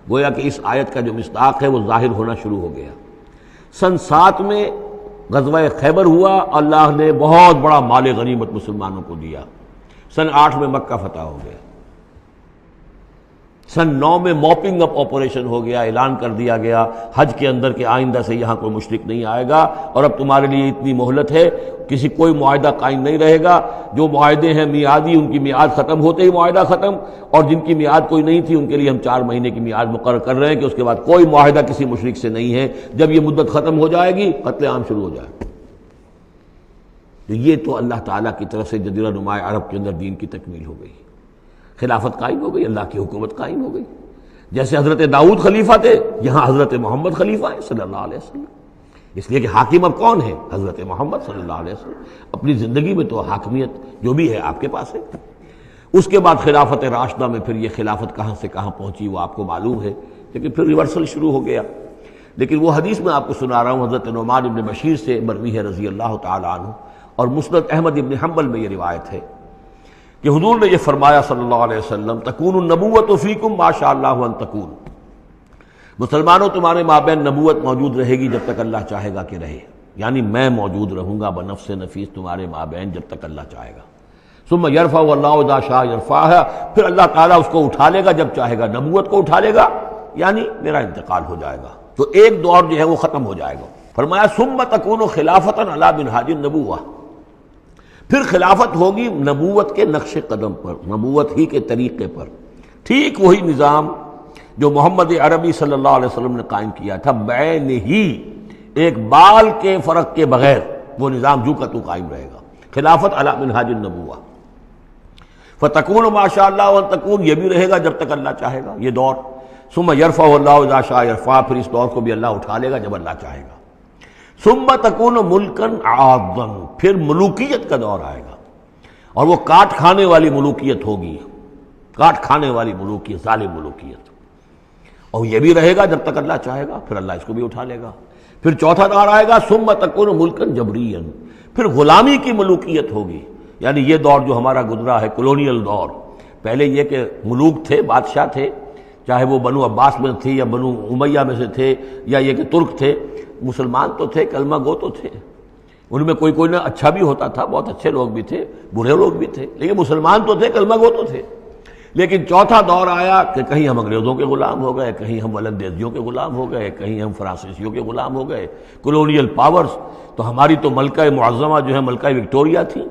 گویا کہ اس آیت کا جو مصداق ہے وہ ظاہر ہونا شروع ہو گیا۔ سن 7 میں غزوہ خیبر ہوا، اللہ نے بہت بڑا مال غنیمت مسلمانوں کو دیا۔ سن 8 میں مکہ فتح ہو گیا۔ سن 9 میں موپنگ اپ آپریشن ہو گیا، اعلان کر دیا گیا حج کے اندر کہ آئندہ سے یہاں کوئی مشرک نہیں آئے گا، اور اب تمہارے لیے اتنی مہلت ہے، کوئی معاہدہ قائم نہیں رہے گا، جو معاہدے ہیں میعادی ان کی میعاد ختم ہوتے ہی معاہدہ ختم، اور جن کی میعاد کوئی نہیں تھی ان کے لیے ہم 4 مہینے کی میعاد مقرر کر رہے ہیں کہ اس کے بعد کوئی معاہدہ کسی مشرک سے نہیں ہے، جب یہ مدت ختم ہو جائے گی قتل عام شروع ہو جائے گا۔ تو یہ تو اللہ تعالیٰ کی طرف سے جزیرہ نماء عرب کے اندر دین کی تکمیل ہو گئی، خلافت قائم ہو گئی، اللہ کی حکومت قائم ہو گئی۔ جیسے حضرت داؤد خلیفہ تھے، یہاں حضرت محمد خلیفہ ہیں صلی اللہ علیہ وسلم، اس لیے کہ حاکم اب کون ہے؟ حضرت محمد صلی اللہ علیہ وسلم۔ اپنی زندگی میں تو حاکمیت جو بھی ہے آپ کے پاس ہے۔ اس کے بعد خلافت راشدہ میں پھر یہ خلافت کہاں سے کہاں پہنچی وہ آپ کو معلوم ہے، لیکن پھر ریورسل شروع ہو گیا۔ لیکن وہ حدیث میں آپ کو سنا رہا ہوں، حضرت نعمان ابن بشیر سے مروی ہے رضی اللہ تعالی عنہ، اور مسند احمد ابن حنبل میں یہ روایت ہے کہ حضور نے یہ فرمایا صلی اللہ علیہ وسلم تکون النبوۃ فیکم ما شاء اللہ ان تکون، مسلمانوں تمہارے مابین نبوت موجود رہے گی جب تک اللہ چاہے گا کہ رہے، یعنی میں موجود رہوں گا بنفس نفیس تمہارے مابین جب تک اللہ چاہے گا۔ ثم یرفع اللہ اذا شاء یرفعها، پھر اللہ تعالیٰ اس کو اٹھا لے گا جب چاہے گا، نبوت کو اٹھا لے گا، یعنی میرا انتقال ہو جائے گا تو ایک دور جو ہے وہ ختم ہو جائے گا۔ فرمایا ثم تکون خلافۃ علی منہاج النبوہ، پھر خلافت ہوگی نبوت کے نقش قدم پر، نبوت ہی کے طریقے پر، ٹھیک وہی نظام جو محمد عربی صلی اللہ علیہ وسلم نے قائم کیا تھا، بین ہی ایک بال کے فرق کے بغیر وہ نظام جو کا تو قائم رہے گا، خلافت علی منہاج النبوہ۔ فتکون ما شاء اللہ وان تکون، یہ بھی رہے گا جب تک اللہ چاہے گا یہ دور۔ ثم یرفع اللہ اذا شاء یرفع، پھر اس دور کو بھی اللہ اٹھا لے گا جب اللہ چاہے گا۔ ثم تکون ملکا عاضا، پھر ملوکیت کا دور آئے گا، اور وہ کاٹ کھانے والی ملوکیت ہوگی، کاٹ کھانے والی ملوکیت، ظالم ملوکیت، اور یہ بھی رہے گا جب تک اللہ چاہے گا، پھر اللہ اس کو بھی اٹھا لے گا۔ پھر چوتھا دور آئے گا ثم تکون ملکا جبریا، پھر غلامی کی ملوکیت ہوگی، یعنی یہ دور جو ہمارا گزرا ہے کولونیل دور، پہلے یہ کہ ملوک تھے، بادشاہ تھے، چاہے وہ بنو عباس میں تھے یا بنو امیہ میں سے تھے، یا یہ کہ ترک تھے، مسلمان تو تھے، کلمہ گو تو تھے، ان میں کوئی کوئی نہ اچھا بھی ہوتا تھا، بہت اچھے لوگ بھی تھے، برے لوگ بھی تھے، لیکن مسلمان تو تھے، کلمہ گو تو تھے۔ لیکن چوتھا دور آیا کہ کہیں ہم انگریزوں کے غلام ہو گئے، کہیں ہم ولندیزیوں کے غلام ہو گئے، کہیں ہم فرانسیسیوں کے غلام ہو گئے، کولونیل پاورز۔ تو ہماری تو ملکہ معظمہ جو ہے ملکہ وکٹوریہ تھی،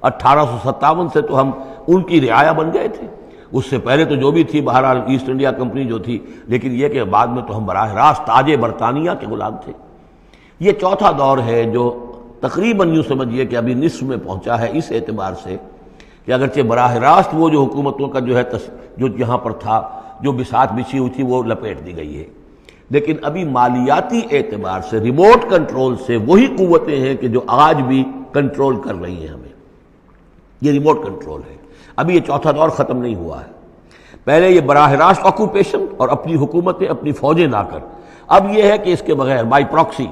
1857 سے تو ہم ان کی رعایا بن گئے تھے، اس سے پہلے تو جو بھی تھی بہرحال ایسٹ انڈیا کمپنی جو تھی، لیکن یہ کہ بعد میں تو ہم براہ راست تاج برطانیہ کے غلام تھے۔ یہ چوتھا دور ہے جو تقریباً یوں سمجھیے کہ ابھی نصف میں پہنچا ہے، اس اعتبار سے کہ اگرچہ براہ راست وہ جو حکومتوں کا جو ہے جو یہاں پر تھا، جو بساط بچھی ہوئی تھی، وہ لپیٹ دی گئی ہے، لیکن ابھی مالیاتی اعتبار سے ریموٹ کنٹرول سے وہی قوتیں ہیں کہ جو آج بھی کنٹرول کر رہی ہیں ہمیں، یہ ریموٹ کنٹرول ہے۔ ابھی یہ چوتھا دور ختم نہیں ہوا ہے، پہلے یہ براہ راست آکوپیشن اور اپنی حکومتیں، اپنی فوجیں لا کر، اب یہ ہے کہ اس کے بغیر بائی پراکسی،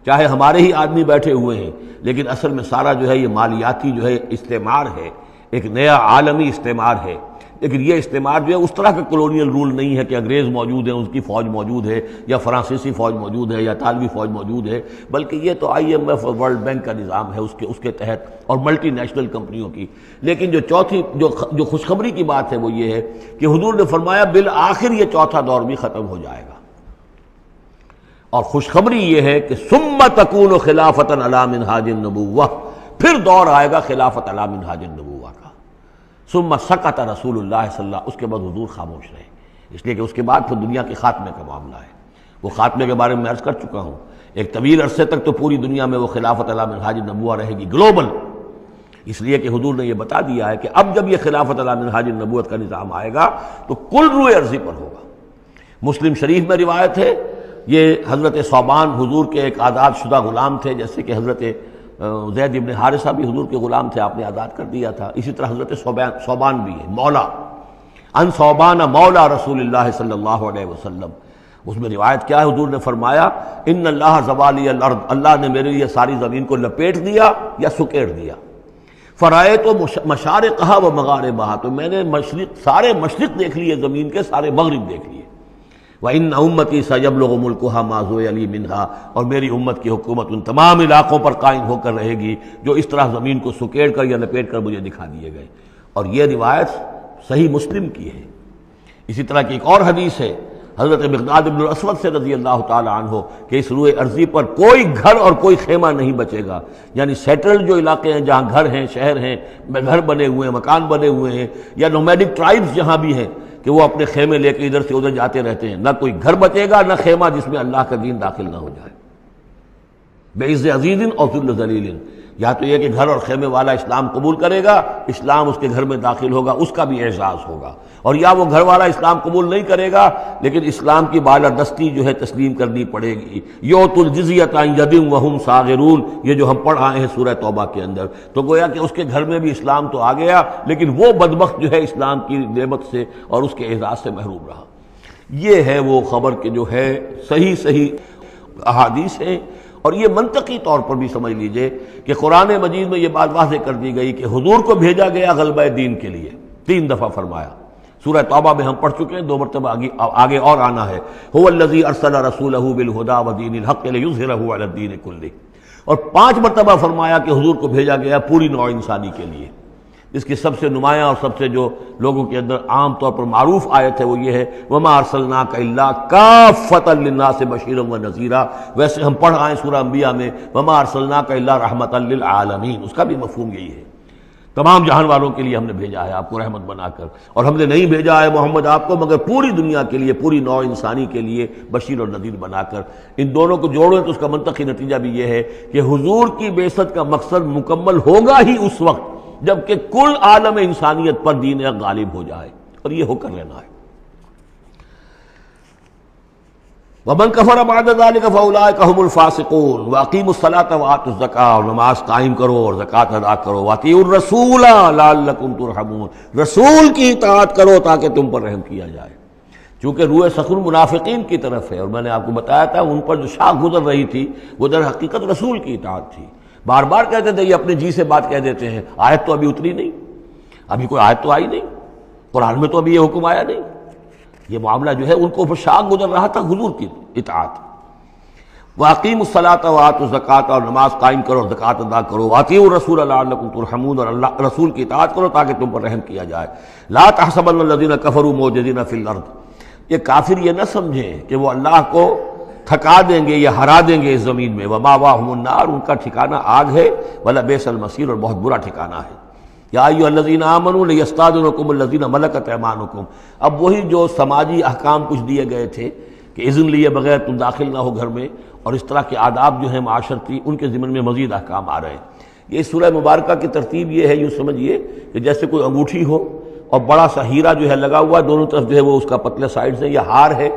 چاہے ہمارے ہی آدمی بیٹھے ہوئے ہیں، لیکن اصل میں سارا جو ہے یہ مالیاتی جو ہے استعمار ہے، ایک نیا عالمی استعمار ہے۔ لیکن یہ استعمار جو ہے اس طرح کا کولونیل رول نہیں ہے کہ انگریز موجود ہیں، اس کی فوج موجود ہے، یا فرانسیسی فوج موجود ہے، یا اطالوی فوج موجود ہے، بلکہ یہ تو IMF اور ورلڈ بینک کا نظام ہے اس کے تحت، اور ملٹی نیشنل کمپنیوں کی۔ لیکن جو چوتھی جو خوشخبری کی بات ہے وہ یہ ہے کہ حضور نے فرمایا بالآخر یہ چوتھا دور بھی ختم ہو جائے گا، اور خوشخبری یہ ہے کہ ثم تکون خلافۃ علی منہاج النبوہ، پھر دور آئے گا خلافت علی منہاج النبوہ کا۔ ثم سکت رسول اللہ صلی اللہ، اس کے بعد حضور خاموش رہے، اس لیے کہ اس کے بعد پھر دنیا کے خاتمے کا معاملہ ہے۔ وہ خاتمے کے بارے میں عرض کر چکا ہوں، ایک طویل عرصے تک تو پوری دنیا میں وہ خلافت علی منہاج النبوہ رہے گی، گلوبل، اس لیے کہ حضور نے یہ بتا دیا ہے کہ اب جب یہ خلافت علی منہاج النبوت کا نظام آئے گا تو کل روئے ارضی پر ہوگا۔ مسلم شریف میں روایت ہے، یہ حضرت ثوبان حضور کے ایک آزاد شدہ غلام تھے، جیسے کہ حضرت زید ابن حارثہ بھی حضور کے غلام تھے، آپ نے آزاد کر دیا تھا، اسی طرح حضرت ثوبان بھی ہے، مولا، ان ثوبان مولا رسول اللہ صلی اللہ علیہ وسلم۔ اس میں روایت کیا ہے، حضور نے فرمایا ان اللہ زوالی الارض، اللہ نے میرے لیے ساری زمین کو لپیٹ دیا یا سکیڑ دیا، فرائے تو مشارقہا و مغاربہا، تو میں نے سارے مشرق دیکھ لیے زمین کے، سارے مغرب دیکھ لیے، وَإِنَّ أُمَّتِي سَيَبْلُغُ مُلْكُهَا مَا زُوِيَ لِي مِنْهَا، اور میری امت کی حکومت ان تمام علاقوں پر قائم ہو کر رہے گی جو اس طرح زمین کو سکیڑ کر یا لپیٹ کر مجھے دکھا دیے گئے۔ اور یہ روایت صحیح مسلم کی ہے۔ اسی طرح کی ایک اور حدیث ہے حضرت مقداد بن الاسود سے رضی اللہ تعالی عنہ کہ اس روئے ارضی پر کوئی گھر اور کوئی خیمہ نہیں بچے گا، یعنی سیٹلڈ جو علاقے ہیں جہاں گھر ہیں، شہر ہیں، گھر بنے ہوئے ہیں، مکان بنے ہوئے ہیں، یا نومیڈک ٹرائبز جہاں بھی ہیں کہ وہ اپنے خیمے لے کے ادھر سے ادھر جاتے رہتے ہیں، نہ کوئی گھر بچے گا نہ خیمہ جس میں اللہ کا دین داخل نہ ہو جائے۔ بعز عزیز اور ذل ذلیل، یا تو یہ کہ گھر اور خیمے والا اسلام قبول کرے گا، اسلام اس کے گھر میں داخل ہوگا، اس کا بھی اعزاز ہوگا، اور یا وہ گھر والا اسلام قبول نہیں کرے گا لیکن اسلام کی بالادستی جو ہے تسلیم کرنی پڑے گی۔ یؤت الجزیۃ عن ید وہم صاغرون، یہ جو ہم پڑھ آئے ہیں سورہ توبہ کے اندر، تو گویا کہ اس کے گھر میں بھی اسلام تو آ گیا لیکن وہ بدبخت جو ہے اسلام کی نعمت سے اور اس کے اعزاز سے محروم رہا۔ یہ ہے وہ خبر کہ جو ہے صحیح احادیث ہیں، اور یہ منطقی طور پر بھی سمجھ لیجئے کہ قرآن مجید میں یہ بات واضح کر دی گئی کہ حضور کو بھیجا گیا غلبہ دین کے لیے، 3 دفعہ فرمایا۔ سورہ توبہ میں ہم پڑھ چکے ہیں، 2 مرتبہ آگے اور آنا ہے، هو الذی ارسل رسولہ بالہدی ودین الحق لیظہرہ علی الدین کلہ، اور 5 مرتبہ فرمایا کہ حضور کو بھیجا گیا پوری نوع انسانی کے لیے۔ اس کی سب سے نمایاں اور سب سے جو لوگوں کے اندر عام طور پر معروف آیت ہے وہ یہ ہے وما ارسلناک الا کافۃ للناس بشیرا ونذیرا۔ ویسے ہم پڑھ آئے سورہ انبیاء میں وما ارسلناک الا رحمۃ للعالمین، اس کا بھی مفہوم یہی ہے، تمام جہان والوں کے لیے ہم نے بھیجا ہے آپ کو رحمت بنا کر، اور ہم نے نہیں بھیجا ہے محمد آپ کو مگر پوری دنیا کے لیے، پوری نوع انسانی کے لیے بشیر اور نذیر بنا کر۔ ان دونوں کو جوڑیں تو اس کا منطقی نتیجہ بھی یہ ہے کہ حضور کی بعثت کا مقصد مکمل ہوگا ہی اس وقت جبکہ کل عالم انسانیت پر دین حق غالب ہو جائے، اور یہ ہو کر لینا ہے۔ وَمَنْ كَفَرَ بَعْدَ ذَلِكَ فَأُولَٰئِكَ هُمُ الْفَاسِقُونَ وَأَقِیمُوا الصَّلَاةَ وَآتُوا الزَّکَاةَ، اور نماز قائم کرو اور زکوٰۃ ادا کرو، وَأَطِیعُوا الرَّسُولَ لَعَلَّکُمْ تُرْحَمُونَ، رسول کی اطاعت کرو تاکہ تم پر رحم کیا جائے۔ چونکہ روح سخن منافقین کی طرف ہے، اور میں نے آپ کو بتایا تھا ان پر جو شاخ گزر رہی تھی وہ در حقیقت رسول کی اطاعت تھی۔ بار بار کہتے تھے یہ اپنے جی سے بات کہہ دیتے ہیں، آیت تو ابھی اتری نہیں، ابھی کوئی آیت تو آئی نہیں، قرآن میں تو ابھی یہ حکم آیا نہیں۔ یہ معاملہ جو ہے ان کو شاق گزر رہا تھا حضور کی اطاعت۔ وَأَقِیمُوا الصَّلَاةَ وَآتُوا الزَّکَاةَ، اور نماز قائم کرو اور زکوٰۃ ادا کرو، وَأَطِیعُوا الرَّسُولَ لَعَلَّکُمْ تُرْحَمُونَ، اور اللہ رسول کی اطاعت کرو تاکہ تم پر رحم کیا جائے۔ لَا تَحْسَبَنَّ الَّذِينَ كَفَرُوا مُعْجِزِينَ فِي الْأَرْضِ، یہ کافر یہ نہ سمجھیں کہ وہ اللہ کو تھکا دیں گے یا ہرا دیں گے اس زمین میں۔ وَمَأْوَاهُمُ النَّارُ، ان کا ٹھکانہ آگ ہے، وَلَبِئْسَ الْمَصِيرُ، اور بہت برا ٹھکانہ ہے۔ یا ایھا الذین آمنوا لیستأذنکم الذین ملکت ایمانکم، اب وہی جو سماجی احکام کچھ دیے گئے تھے کہ اذن لیے بغیر تم داخل نہ ہو گھر میں، اور اس طرح کے آداب جو ہیں معاشرتی، ان کے ضمن میں مزید احکام آ رہے ہیں۔ یہ سورہ مبارکہ کی ترتیب یہ ہے، یوں سمجھیے کہ جیسے کوئی انگوٹھی ہو اور بڑا سا ہیرا جو ہے لگا ہوا، دونوں طرف جو ہے وہ اس کا پتلے سائڈ سے یہ ہار ہے،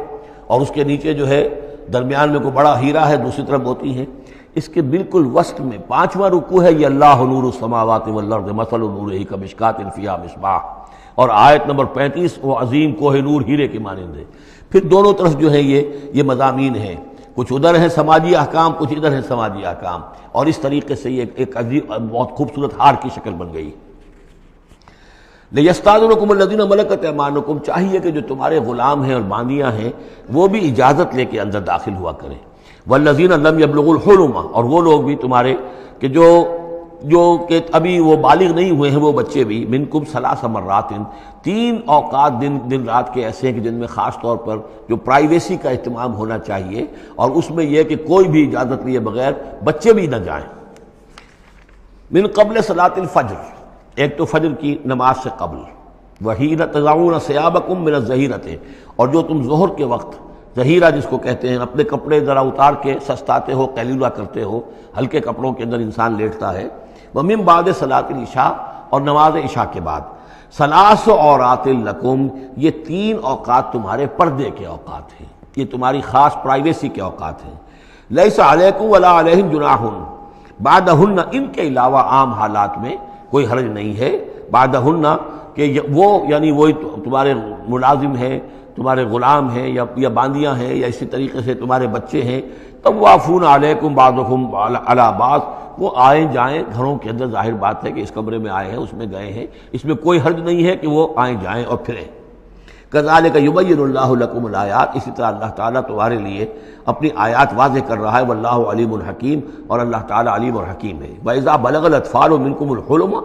اور اس کے نیچے جو ہے درمیان میں کوئی بڑا ہیرا ہے، دوسری طرف موتی ہے۔ اس کے بالکل وسط میں 5واں رکوع ہے، یہ اللہ نور السماوات والارض مثل نورہ کمشکاۃ فیہا مصباح، اور آیت نمبر 35 وہ عظیم کوہ نور ہیرے کے مانند ہے۔ پھر دونوں طرف جو ہے یہ مضامین ہیں، کچھ ادھر ہیں سماجی احکام، کچھ ادھر ہیں سماجی احکام، اور اس طریقے سے یہ ایک عظیم بہت خوبصورت ہار کی شکل بن گئی۔ لیستأذنکم الذین ملکت ایمانکم، چاہیے کہ جو تمہارے غلام ہیں اور باندیاں ہیں وہ بھی اجازت لے کے اندر داخل ہوا کریں۔ والذین لم یبلغوا الحلم، اور وہ لوگ بھی تمہارے کہ جو کہ ابھی وہ بالغ نہیں ہوئے ہیں، وہ بچے بھی، منکم 3 مرات، 3 اوقات دن رات کے ایسے ہیں کہ جن میں خاص طور پر جو پرائیویسی کا اہتمام ہونا چاہیے، اور اس میں یہ کہ کوئی بھی اجازت لیے بغیر بچے بھی نہ جائیں۔ من قبل صلاۃ الفجر، ایک تو فجر کی نماز سے قبل، وحین تضعون ثیابکم من الظہیرۃ، اور جو تم ظہر کے وقت، ظہیرہ جس کو کہتے ہیں، اپنے کپڑے ذرا اتار کے سستاتے ہو، قیلولہ کرتے ہو، ہلکے کپڑوں کے اندر انسان لیٹتا ہے۔ ومن بعد صلاۃ العشاء، اور نماز عشاء کے بعد۔ 3 عورات لکم، یہ 3 اوقات تمہارے پردے کے اوقات ہیں، یہ تمہاری خاص پرائیویسی کے اوقات ہیں۔ لیس علیکم ولا علیہم جناح بعدہن، ان کے علاوہ عام حالات میں کوئی حرج نہیں ہے، بعدہن کہ وہ یعنی وہی تمہارے ملازم ہیں، تمہارے غلام ہیں یا باندیاں ہیں، یا اسی طریقے سے تمہارے بچے ہیں، طوافون علیکم بعضکم علی بعض، وہ آئیں جائیں گھروں کے اندر، ظاہر بات ہے کہ اس کمرے میں آئے ہیں، اس میں گئے ہیں، اس میں کوئی حرج نہیں ہے کہ وہ آئیں جائیں اور پھریں۔ کذالک یبین اللہ لکم الآیات، اسی طرح اللہ تعالیٰ تمہارے لیے اپنی آیات واضح کر رہا ہے، واللہ علیم الحکیم، اور اللہ تعالیٰ علیم اور حکیم ہے۔ وَإِذَا بَلَغَ الْأَطْفَالُ مِنْكُمُ الْحُلُمَ،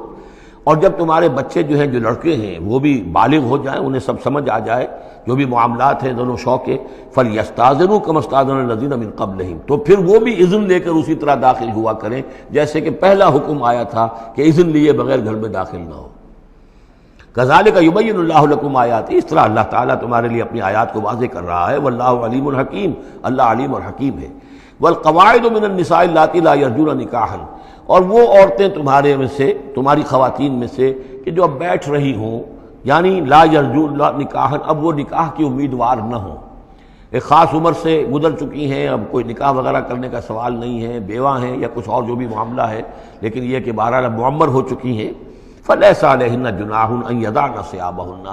اور جب تمہارے بچے جو ہیں، جو لڑکے ہیں، وہ بھی بالغ ہو جائیں، انہیں سب سمجھ آ جائے، جو بھی معاملات ہیں دونوں شوق کے، فَلْيَسْتَأْذِنُوا كَمَا اسْتَأْذَنَ الَّذِينَ مِنْ قَبْلِهِمْ، تو پھر وہ بھی اذن لے کر اسی طرح داخل ہوا کریں جیسے کہ پہلا حکم آیا تھا کہ اذن لیے بغیر گھر میں داخل نہ ہو۔ کذالک یبین اللہ لکم آیاتہ، اس طرح اللہ تعالیٰ تمہارے لیے اپنی آیات کو واضح کر رہا ہے، واللہ علیم الحکیم، اللہ علیم اور حکیم ہے۔ والقواعد من النساء اللاتی لا یرجون نکاحا، اور وہ عورتیں تمہارے میں سے، تمہاری خواتین میں سے کہ جو اب بیٹھ رہی ہوں، یعنی لا یرجون نکاحا، اب وہ نکاح کی امیدوار نہ ہوں، ایک خاص عمر سے گزر چکی ہیں، اب کوئی نکاح وغیرہ کرنے کا سوال نہیں ہے، بیوہ ہیں یا کچھ اور جو بھی معاملہ ہے، لیکن یہ کہ بہرحال اب معمر ہو چکی ہیں۔ فلیس علیہن جناح ان یضعن ثیابہن،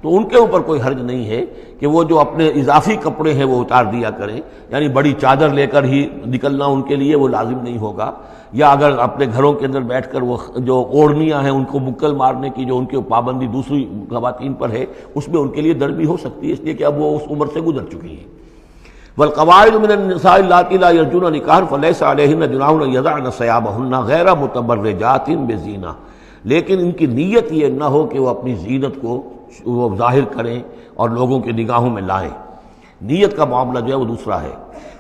تو ان کے اوپر کوئی حرج نہیں ہے کہ وہ جو اپنے اضافی کپڑے ہیں وہ اتار دیا کریں، یعنی بڑی چادر لے کر ہی نکلنا ان کے لیے وہ لازم نہیں ہوگا، یا اگر اپنے گھروں کے اندر بیٹھ کر وہ جو اوڑھنیاں ہیں ان کو مکل مارنے کی جو ان کی پابندی دوسری خواتین پر ہے اس میں ان کے لیے درد بھی ہو سکتی ہے، اس لیے کہ اب وہ اس عمر سے گزر چکی ہیں۔ والقواعد من النساء اللاتي لا يرجون نکاحا فليس عليهن جناح ان يضعن ثيابهن غیر متبرجات بزینہ، لیکن ان کی نیت یہ نہ ہو کہ وہ اپنی زینت کو وہ ظاہر کریں اور لوگوں کی نگاہوں میں لائیں، نیت کا معاملہ جو ہے وہ دوسرا ہے۔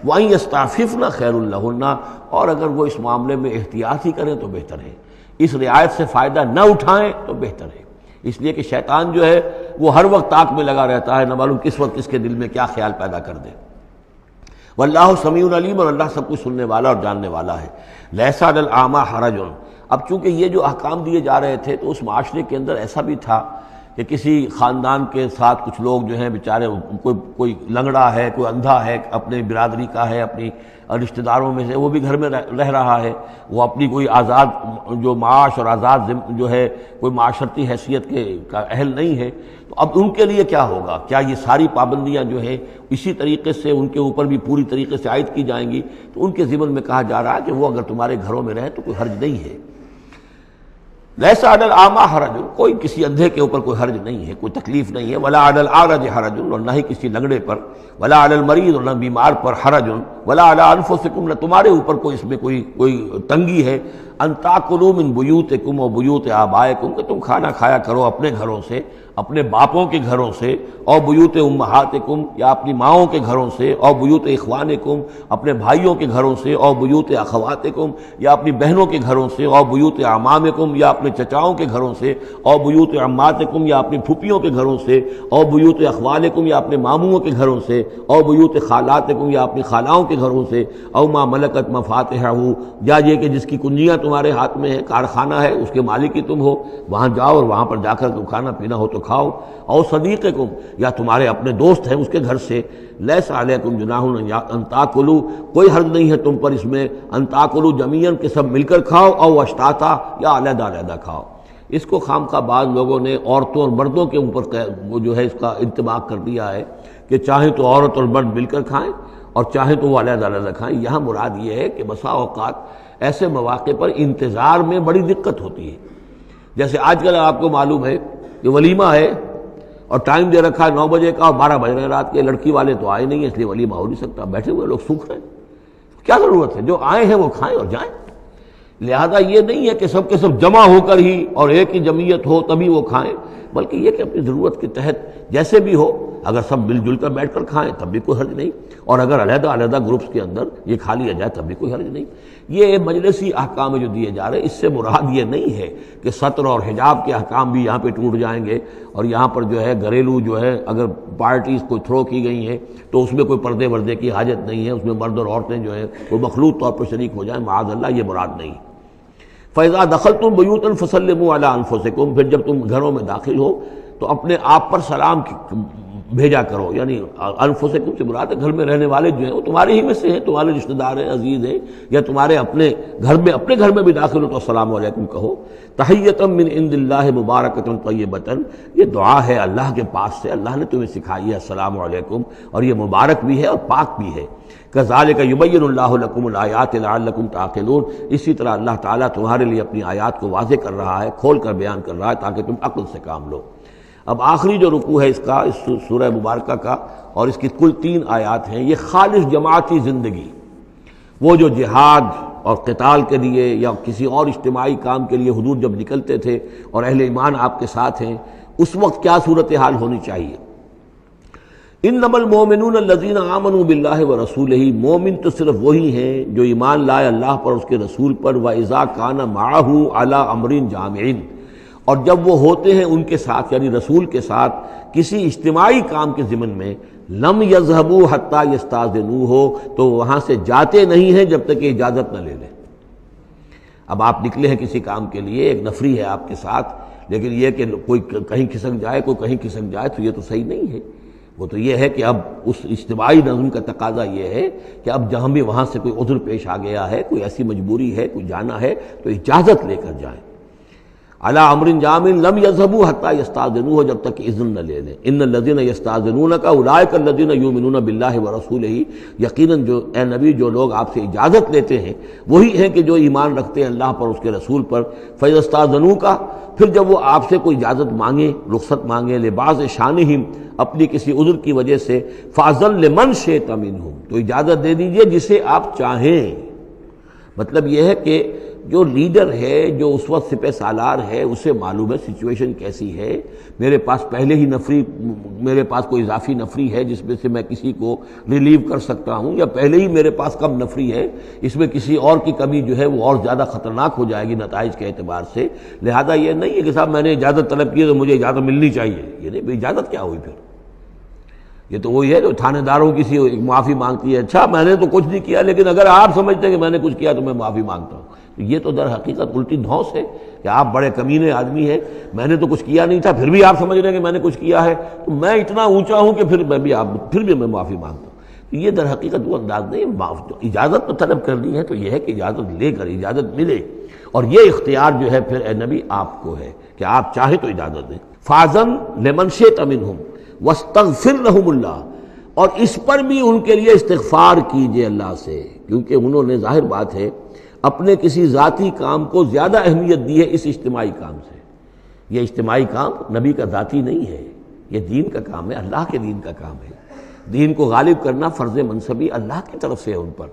وَأَن يَسْتَعْفِفْنَ خَيْرٌ لَهُنَّ، اور اگر وہ اس معاملے میں احتیاط ہی کریں تو بہتر ہے، اس رعایت سے فائدہ نہ اٹھائیں تو بہتر ہے، اس لیے کہ شیطان جو ہے وہ ہر وقت طاق میں لگا رہتا ہے، نہ معلوم کس وقت اس کے دل میں کیا خیال پیدا کر دے۔ واللہ سمیع علیم، اور اللہ سب کچھ سننے والا اور جاننے والا ہے۔ لیس علی الاعمی حرج، اب چونکہ یہ جو احکام دیے جا رہے تھے تو اس معاشرے کے اندر ایسا بھی تھا کہ کسی خاندان کے ساتھ کچھ لوگ جو ہیں بیچارے، کوئی لنگڑا ہے، کوئی اندھا ہے، اپنے برادری کا ہے، اپنی رشتہ داروں میں سے وہ بھی گھر میں رہ رہا ہے، وہ اپنی کوئی آزاد جو معاش اور آزاد جو ہے کوئی معاشرتی حیثیت کا اہل نہیں ہے، تو اب ان کے لیے کیا ہوگا؟ کیا یہ ساری پابندیاں جو ہیں اسی طریقے سے ان کے اوپر بھی پوری طریقے سے عائد کی جائیں گی؟ تو ان کے ضمن میں کہا جا رہا ہے کہ وہ اگر تمہارے گھروں میں رہیں تو کوئی حرج نہیں ہے۔ لیس علی الاعمی حرج، کوئی کسی اندھے کے اوپر کوئی حرج نہیں ہے، کوئی تکلیف نہیں ہے۔ ولا علی الاعرج حرج، اور نہ ہی کسی لنگڑے پر، ولا علی المریض، اور نہ بیمار پر حرج، ولا علی انفسکم، نہ تمہارے اوپر کوئی اس میں کوئی تنگی ہے، ان تاکلوا من بیوتکم و بیوت آبائکم، کہ تم کھانا کھایا کرو اپنے گھروں سے، اپنے باپوں کے گھروں سے، اور بیوت امہاتکم، یا اپنی ماؤں کے گھروں سے، اور بیوت اخوانکم، اپنے بھائیوں کے گھروں سے، اور بیوت اخواتکم، یا اپنی بہنوں کے گھروں سے، اور بیوت اعمامکم، یا اپنے چچاؤں کے گھروں سے، اور بیوت عماتکم، یا اپنی پھوپھیوں کے گھروں سے، اور بیوت اخوالکم، یا اپنے ماموں کے گھروں سے، اور بیوت خالاتکم، یا اپنی خالاؤں کے گھروں سے، او ما ملکت مفاتحہ، یا یہ کہ جس کی کنجیاں تمہارے ہاتھ میں ہے، کارخانہ ہے اس کے مالک ہی تم ہو، وہاں جاؤ اور وہاں پر جا کر کھانا پینا ہو تو کھاؤ، اور صدیقکم، یا تمہارے اپنے دوست ہیں اس کے گھر سے، لیس علیکم جناح ان تاکلوا، کوئی حرج نہیں ہے تم پر اس میں، ان تاکلوا جمیعا، کہ سب مل کر کھاؤ، او اشتاتا، یا علیحدہ علیحدہ کھاؤ۔ اس کو خواہ بعض لوگوں نے عورتوں اور مردوں کے اوپر وہ جو ہے اس کا انطباق کر دیا ہے کہ چاہیں تو عورت اور مرد مل کر کھائیں اور چاہیں تو وہ علیحدہ علیحدہ کھائیں۔ یہاں مراد یہ ہے کہ بسا اوقات ایسے مواقع پر انتظار میں بڑی دقت ہوتی ہے، جیسے آج کل آپ کو معلوم ہے کہ ولیمہ ہے اور ٹائم دے رکھا ہے 9 بجے کا اور 12 بج رہے ہیں رات کے، لڑکی والے تو آئے نہیں ہیں اس لیے ولیمہ ہو نہیں سکتا، بیٹھے ہوئے لوگ سوکھ رہے ہیں، کیا ضرورت ہے؟ جو آئے ہیں وہ کھائیں اور جائیں۔ لہذا یہ نہیں ہے کہ سب کے سب جمع ہو کر ہی اور ایک ہی جمعیت ہو تبھی وہ کھائیں، بلکہ یہ کہ اپنی ضرورت کے تحت جیسے بھی ہو، اگر سب مل جل کر بیٹھ کر کھائیں تب بھی کوئی حرج نہیں، اور اگر علیحدہ علیحدہ گروپس کے اندر یہ کھا لیا جائے تب بھی کوئی حرج نہیں۔ یہ مجلسی احکام جو دیے جا رہے ہیں اس سے مراد یہ نہیں ہے کہ سطر اور حجاب کے احکام بھی یہاں پہ ٹوٹ جائیں گے، اور یہاں پر جو ہے گھریلو جو ہے اگر پارٹیز کوئی تھرو کی گئی ہیں تو اس میں کوئی پردے وردے کی حاجت نہیں ہے، اس میں مرد اور عورتیں جو ہیں وہ مخلوط طور پر شریک ہو جائیں، معاذ اللہ، یہ مراد نہیں۔ فَإِذَا دَخَلْتُمْ بُيُوتًا فَسَلِّمُوا عَلَىٰ أَنفُسِكُمْ، پھر جب تم گھروں میں داخل ہو تو اپنے آپ پر سلام بھیجا کرو، یعنی انفسکم سے مراد ہے گھر میں رہنے والے جو ہیں وہ تمہارے ہی میں سے ہیں، تمہارے رشتہ دار ہیں، عزیز ہیں، یا تمہارے اپنے گھر میں بھی داخل ہو تو السلام علیکم کہو۔ تحیۃ من عند اللہ مبارکۃ طیبۃ، یہ دعا ہے اللہ کے پاس سے، اللہ نے تمہیں سکھائی ہے السلام علیکم، اور یہ مبارک بھی ہے اور پاک بھی ہے۔ کذالک یبین اللہ لکم الآیات لعلکم تعقلون، اسی طرح اللہ تعالیٰ تمہارے لیے اپنی آیات کو واضح کر رہا ہے، کھول کر بیان کر رہا ہے تاکہ تم عقل سے کام لو۔ اب آخری جو رکوع ہے اس کا، اس سورہ مبارکہ کا، اور اس کی کل 3 آیات ہیں، یہ خالص جماعتی زندگی، وہ جو جہاد اور قتال کے لیے یا کسی اور اجتماعی کام کے لیے حضور جب نکلتے تھے اور اہل ایمان آپ کے ساتھ ہیں، اس وقت کیا صورتحال ہونی چاہیے۔ انما المؤمنون الذین آمنوا باللہ ورسولہ، مومن تو صرف وہی ہیں جو ایمان لائے اللہ پر، اس کے رسول پر، وَإِذَا كَانَ مَعَهُ عَلَىٰ أَمْرٍ جَامِعٍ، اور جب وہ ہوتے ہیں ان کے ساتھ یعنی رسول کے ساتھ کسی اجتماعی کام کے ضمن میں، لم يذهبوا حتى يستاذنوه، تو وہاں سے جاتے نہیں ہیں جب تک کہ اجازت نہ لے لیں۔ اب آپ نکلے ہیں کسی کام کے لیے، ایک نفری ہے آپ کے ساتھ، لیکن یہ کہ کوئی کہیں کھسک جائے کوئی کہیں کھسک جائے تو یہ تو صحیح نہیں ہے۔ وہ تو یہ ہے کہ اب اس اجتماعی نظم کا تقاضا یہ ہے کہ اب جہاں بھی وہاں سے کوئی عذر پیش آ گیا ہے، کوئی ایسی مجبوری ہے، کوئی جانا ہے تو اجازت لے کر جائیں۔ علی امر جامع لم یذهبوا حتی یستاذنوه، جب تک کہ اذن نہ لے لیں. ان الذین یستاذنونک اولئک الذین یؤمنون باللہ ورسولہ، یقیناً جو اے نبی جو لوگ آپ سے اجازت لیتے ہیں وہی ہیں کہ جو ایمان رکھتے ہیں اللہ پر، اس کے رسول پر. فاذا استاذنوک، پھر جب وہ آپ سے کوئی اجازت مانگیں، رخصت مانگیں، لبعض شانہم، اپنی کسی عذر کی وجہ سے، فاذن لمن شئت منہم، تو اجازت دے دیجئے جسے آپ چاہیں. مطلب یہ ہے کہ جو لیڈر ہے، جو اس وقت سپہ سالار ہے، اسے معلوم ہے سچویشن کیسی ہے. میرے پاس پہلے ہی نفری، میرے پاس کوئی اضافی نفری ہے جس میں سے میں کسی کو ریلیو کر سکتا ہوں، یا پہلے ہی میرے پاس کم نفری ہے، اس میں کسی اور کی کمی جو ہے وہ اور زیادہ خطرناک ہو جائے گی نتائج کے اعتبار سے. لہذا یہ نہیں ہے کہ صاحب میں نے اجازت طلب کی تو مجھے اجازت ملنی چاہیے. یہ نہیں، اجازت کیا ہوئی پھر؟ یہ تو وہی ہے جو تھانے داروں کسی معافی مانگتی ہے. اچھا میں نے تو کچھ نہیں کیا، لیکن اگر آپ سمجھتے ہیں کہ میں نے کچھ کیا تو میں معافی مانگتا ہوں. یہ تو در حقیقت الٹی دھونس ہے کہ آپ بڑے کمینے آدمی ہیں، میں نے تو کچھ کیا نہیں تھا، پھر بھی آپ سمجھ رہے ہیں کہ میں نے کچھ کیا ہے، تو میں اتنا اونچا ہوں کہ پھر میں معافی مانگتا ہوں. یہ در حقیقت وہ انداز نہیں. اجازت تو طلب کرنی ہے تو یہ ہے کہ اجازت لے کر اجازت ملے، اور یہ اختیار جو ہے پھر اے نبی آپ کو ہے کہ آپ چاہیں تو اجازت دیں. فاذن لمن شئت منہم واستغفر لہم اللہ، اور اس پر بھی ان کے لیے استغفار کیجئے اللہ سے، کیونکہ انہوں نے ظاہر بات ہے اپنے کسی ذاتی کام کو زیادہ اہمیت دی ہے اس اجتماعی کام سے. یہ اجتماعی کام نبی کا ذاتی نہیں ہے، یہ دین کا کام ہے، اللہ کے دین کا کام ہے. دین کو غالب کرنا فرض منصبی اللہ کی طرف سے ہے ان پر،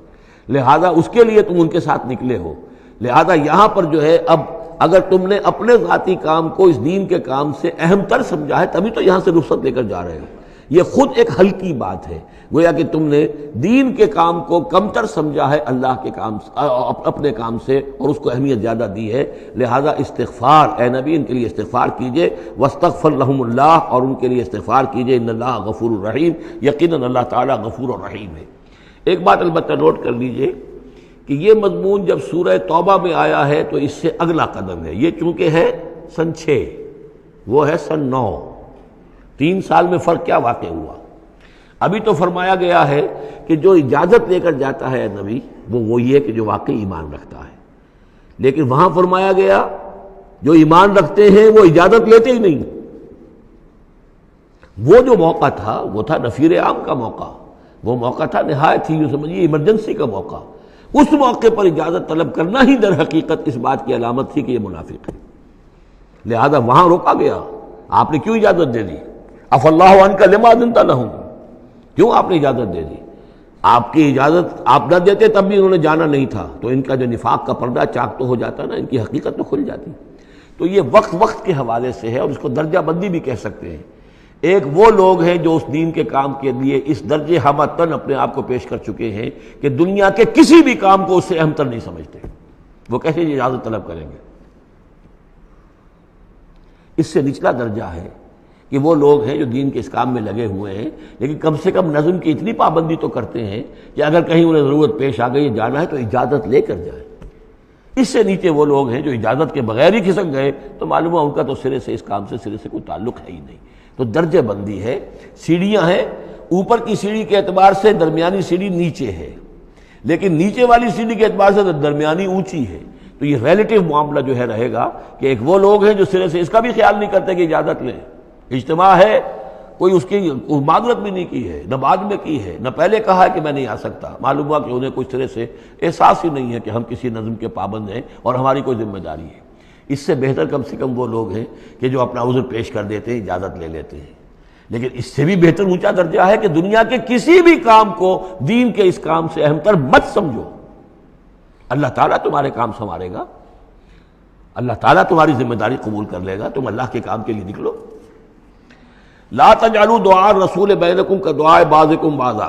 لہذا اس کے لیے تم ان کے ساتھ نکلے ہو. لہذا یہاں پر جو ہے اب اگر تم نے اپنے ذاتی کام کو اس دین کے کام سے اہم تر سمجھا ہے تبھی تو یہاں سے رخصت لے کر جا رہے ہو. یہ خود ایک ہلکی بات ہے، گویا کہ تم نے دین کے کام کو کمتر سمجھا ہے اللہ کے کام اپنے کام سے، اور اس کو اہمیت زیادہ دی ہے. لہذا استغفار اے نبی ان کے لیے استغفار کیجئے، واستغفر لہم اللہ، اور ان کے لیے استغفار کیجئے. ان اللہ غفور الرحیم، یقیناً اللہ تعالیٰ غفور الرحیم ہے. ایک بات البتہ نوٹ کر لیجئے کہ یہ مضمون جب سورہ توبہ میں آیا ہے تو اس سے اگلا قدم ہے. یہ چونکہ ہے سن 6، وہ ہے سن 9، 3 سال میں فرق کیا واقع ہوا. ابھی تو فرمایا گیا ہے کہ جو اجازت لے کر جاتا ہے نبی وہ وہی ہے کہ جو واقعی ایمان رکھتا ہے، لیکن وہاں فرمایا گیا جو ایمان رکھتے ہیں وہ اجازت لیتے ہی نہیں. وہ جو موقع تھا وہ تھا نفیر عام کا موقع، وہ موقع تھا نہایت ہی سمجھیے ایمرجنسی کا موقع. اس موقع پر اجازت طلب کرنا ہی در حقیقت اس بات کی علامت تھی کہ یہ منافق ہے. لہذا وہاں روکا گیا. آپ نے کیوں اجازت دے دی؟ عفا اللہ عنک لما اذنت لہم، کیوں آپ نے اجازت دے دی؟ آپ کی اجازت آپ نہ دیتے تب بھی انہوں نے جانا نہیں تھا، تو ان کا جو نفاق کا پردہ چاک تو ہو جاتا نا، ان کی حقیقت تو کھل جاتی. تو یہ وقت کے حوالے سے ہے، اور اس کو درجہ بندی بھی کہہ سکتے ہیں. ایک وہ لوگ ہیں جو اس دین کے کام کے لیے اس درجے ہمتن اپنے آپ کو پیش کر چکے ہیں کہ دنیا کے کسی بھی کام کو اس سے اہم تر نہیں سمجھتے. وہ کیسے اجازت طلب کریں گے؟ اس سے نچلا درجہ ہے کہ وہ لوگ ہیں جو دین کے اس کام میں لگے ہوئے ہیں، لیکن کم سے کم نظم کی اتنی پابندی تو کرتے ہیں کہ اگر کہیں انہیں ضرورت پیش آ گئی جانا ہے تو اجازت لے کر جائیں. اس سے نیچے وہ لوگ ہیں جو اجازت کے بغیر ہی کھسک گئے تو معلوم ہے ان کا تو سرے سے اس کام سے سرے سے کوئی تعلق ہے ہی نہیں. تو درجہ بندی ہے، سیڑھیاں ہیں. اوپر کی سیڑھی کے اعتبار سے درمیانی سیڑھی نیچے ہے، لیکن نیچے والی سیڑھی کے اعتبار سے درمیانی اونچی ہے. تو یہ ریلیٹیو معاملہ جو ہے رہے گا کہ ایک وہ لوگ ہیں جو سرے سے اس کا بھی خیال نہیں کرتے کہ اجازت لیں. اجتماع ہے، کوئی اس کی معذرت بھی نہیں کی ہے، نہ بعد میں کی ہے، نہ پہلے کہا ہے کہ میں نہیں آ سکتا. معلوم ہوا کہ انہیں کچھ طرح سے احساس ہی نہیں ہے کہ ہم کسی نظم کے پابند ہیں اور ہماری کوئی ذمہ داری ہے. اس سے بہتر کم سے کم وہ لوگ ہیں کہ جو اپنا عذر پیش کر دیتے ہیں، اجازت لے لیتے ہیں. لیکن اس سے بھی بہتر اونچا درجہ ہے کہ دنیا کے کسی بھی کام کو دین کے اس کام سے اہم تر مت سمجھو. اللہ تعالیٰ تمہارے کام سنوارے گا، اللہ تعالیٰ تمہاری ذمہ داری قبول کر لے گا. تم اللہ کے کام کے لیے نکلو. لا تجعلوا دعاء الرسول بینکم کدعاء بعضکم بعضا.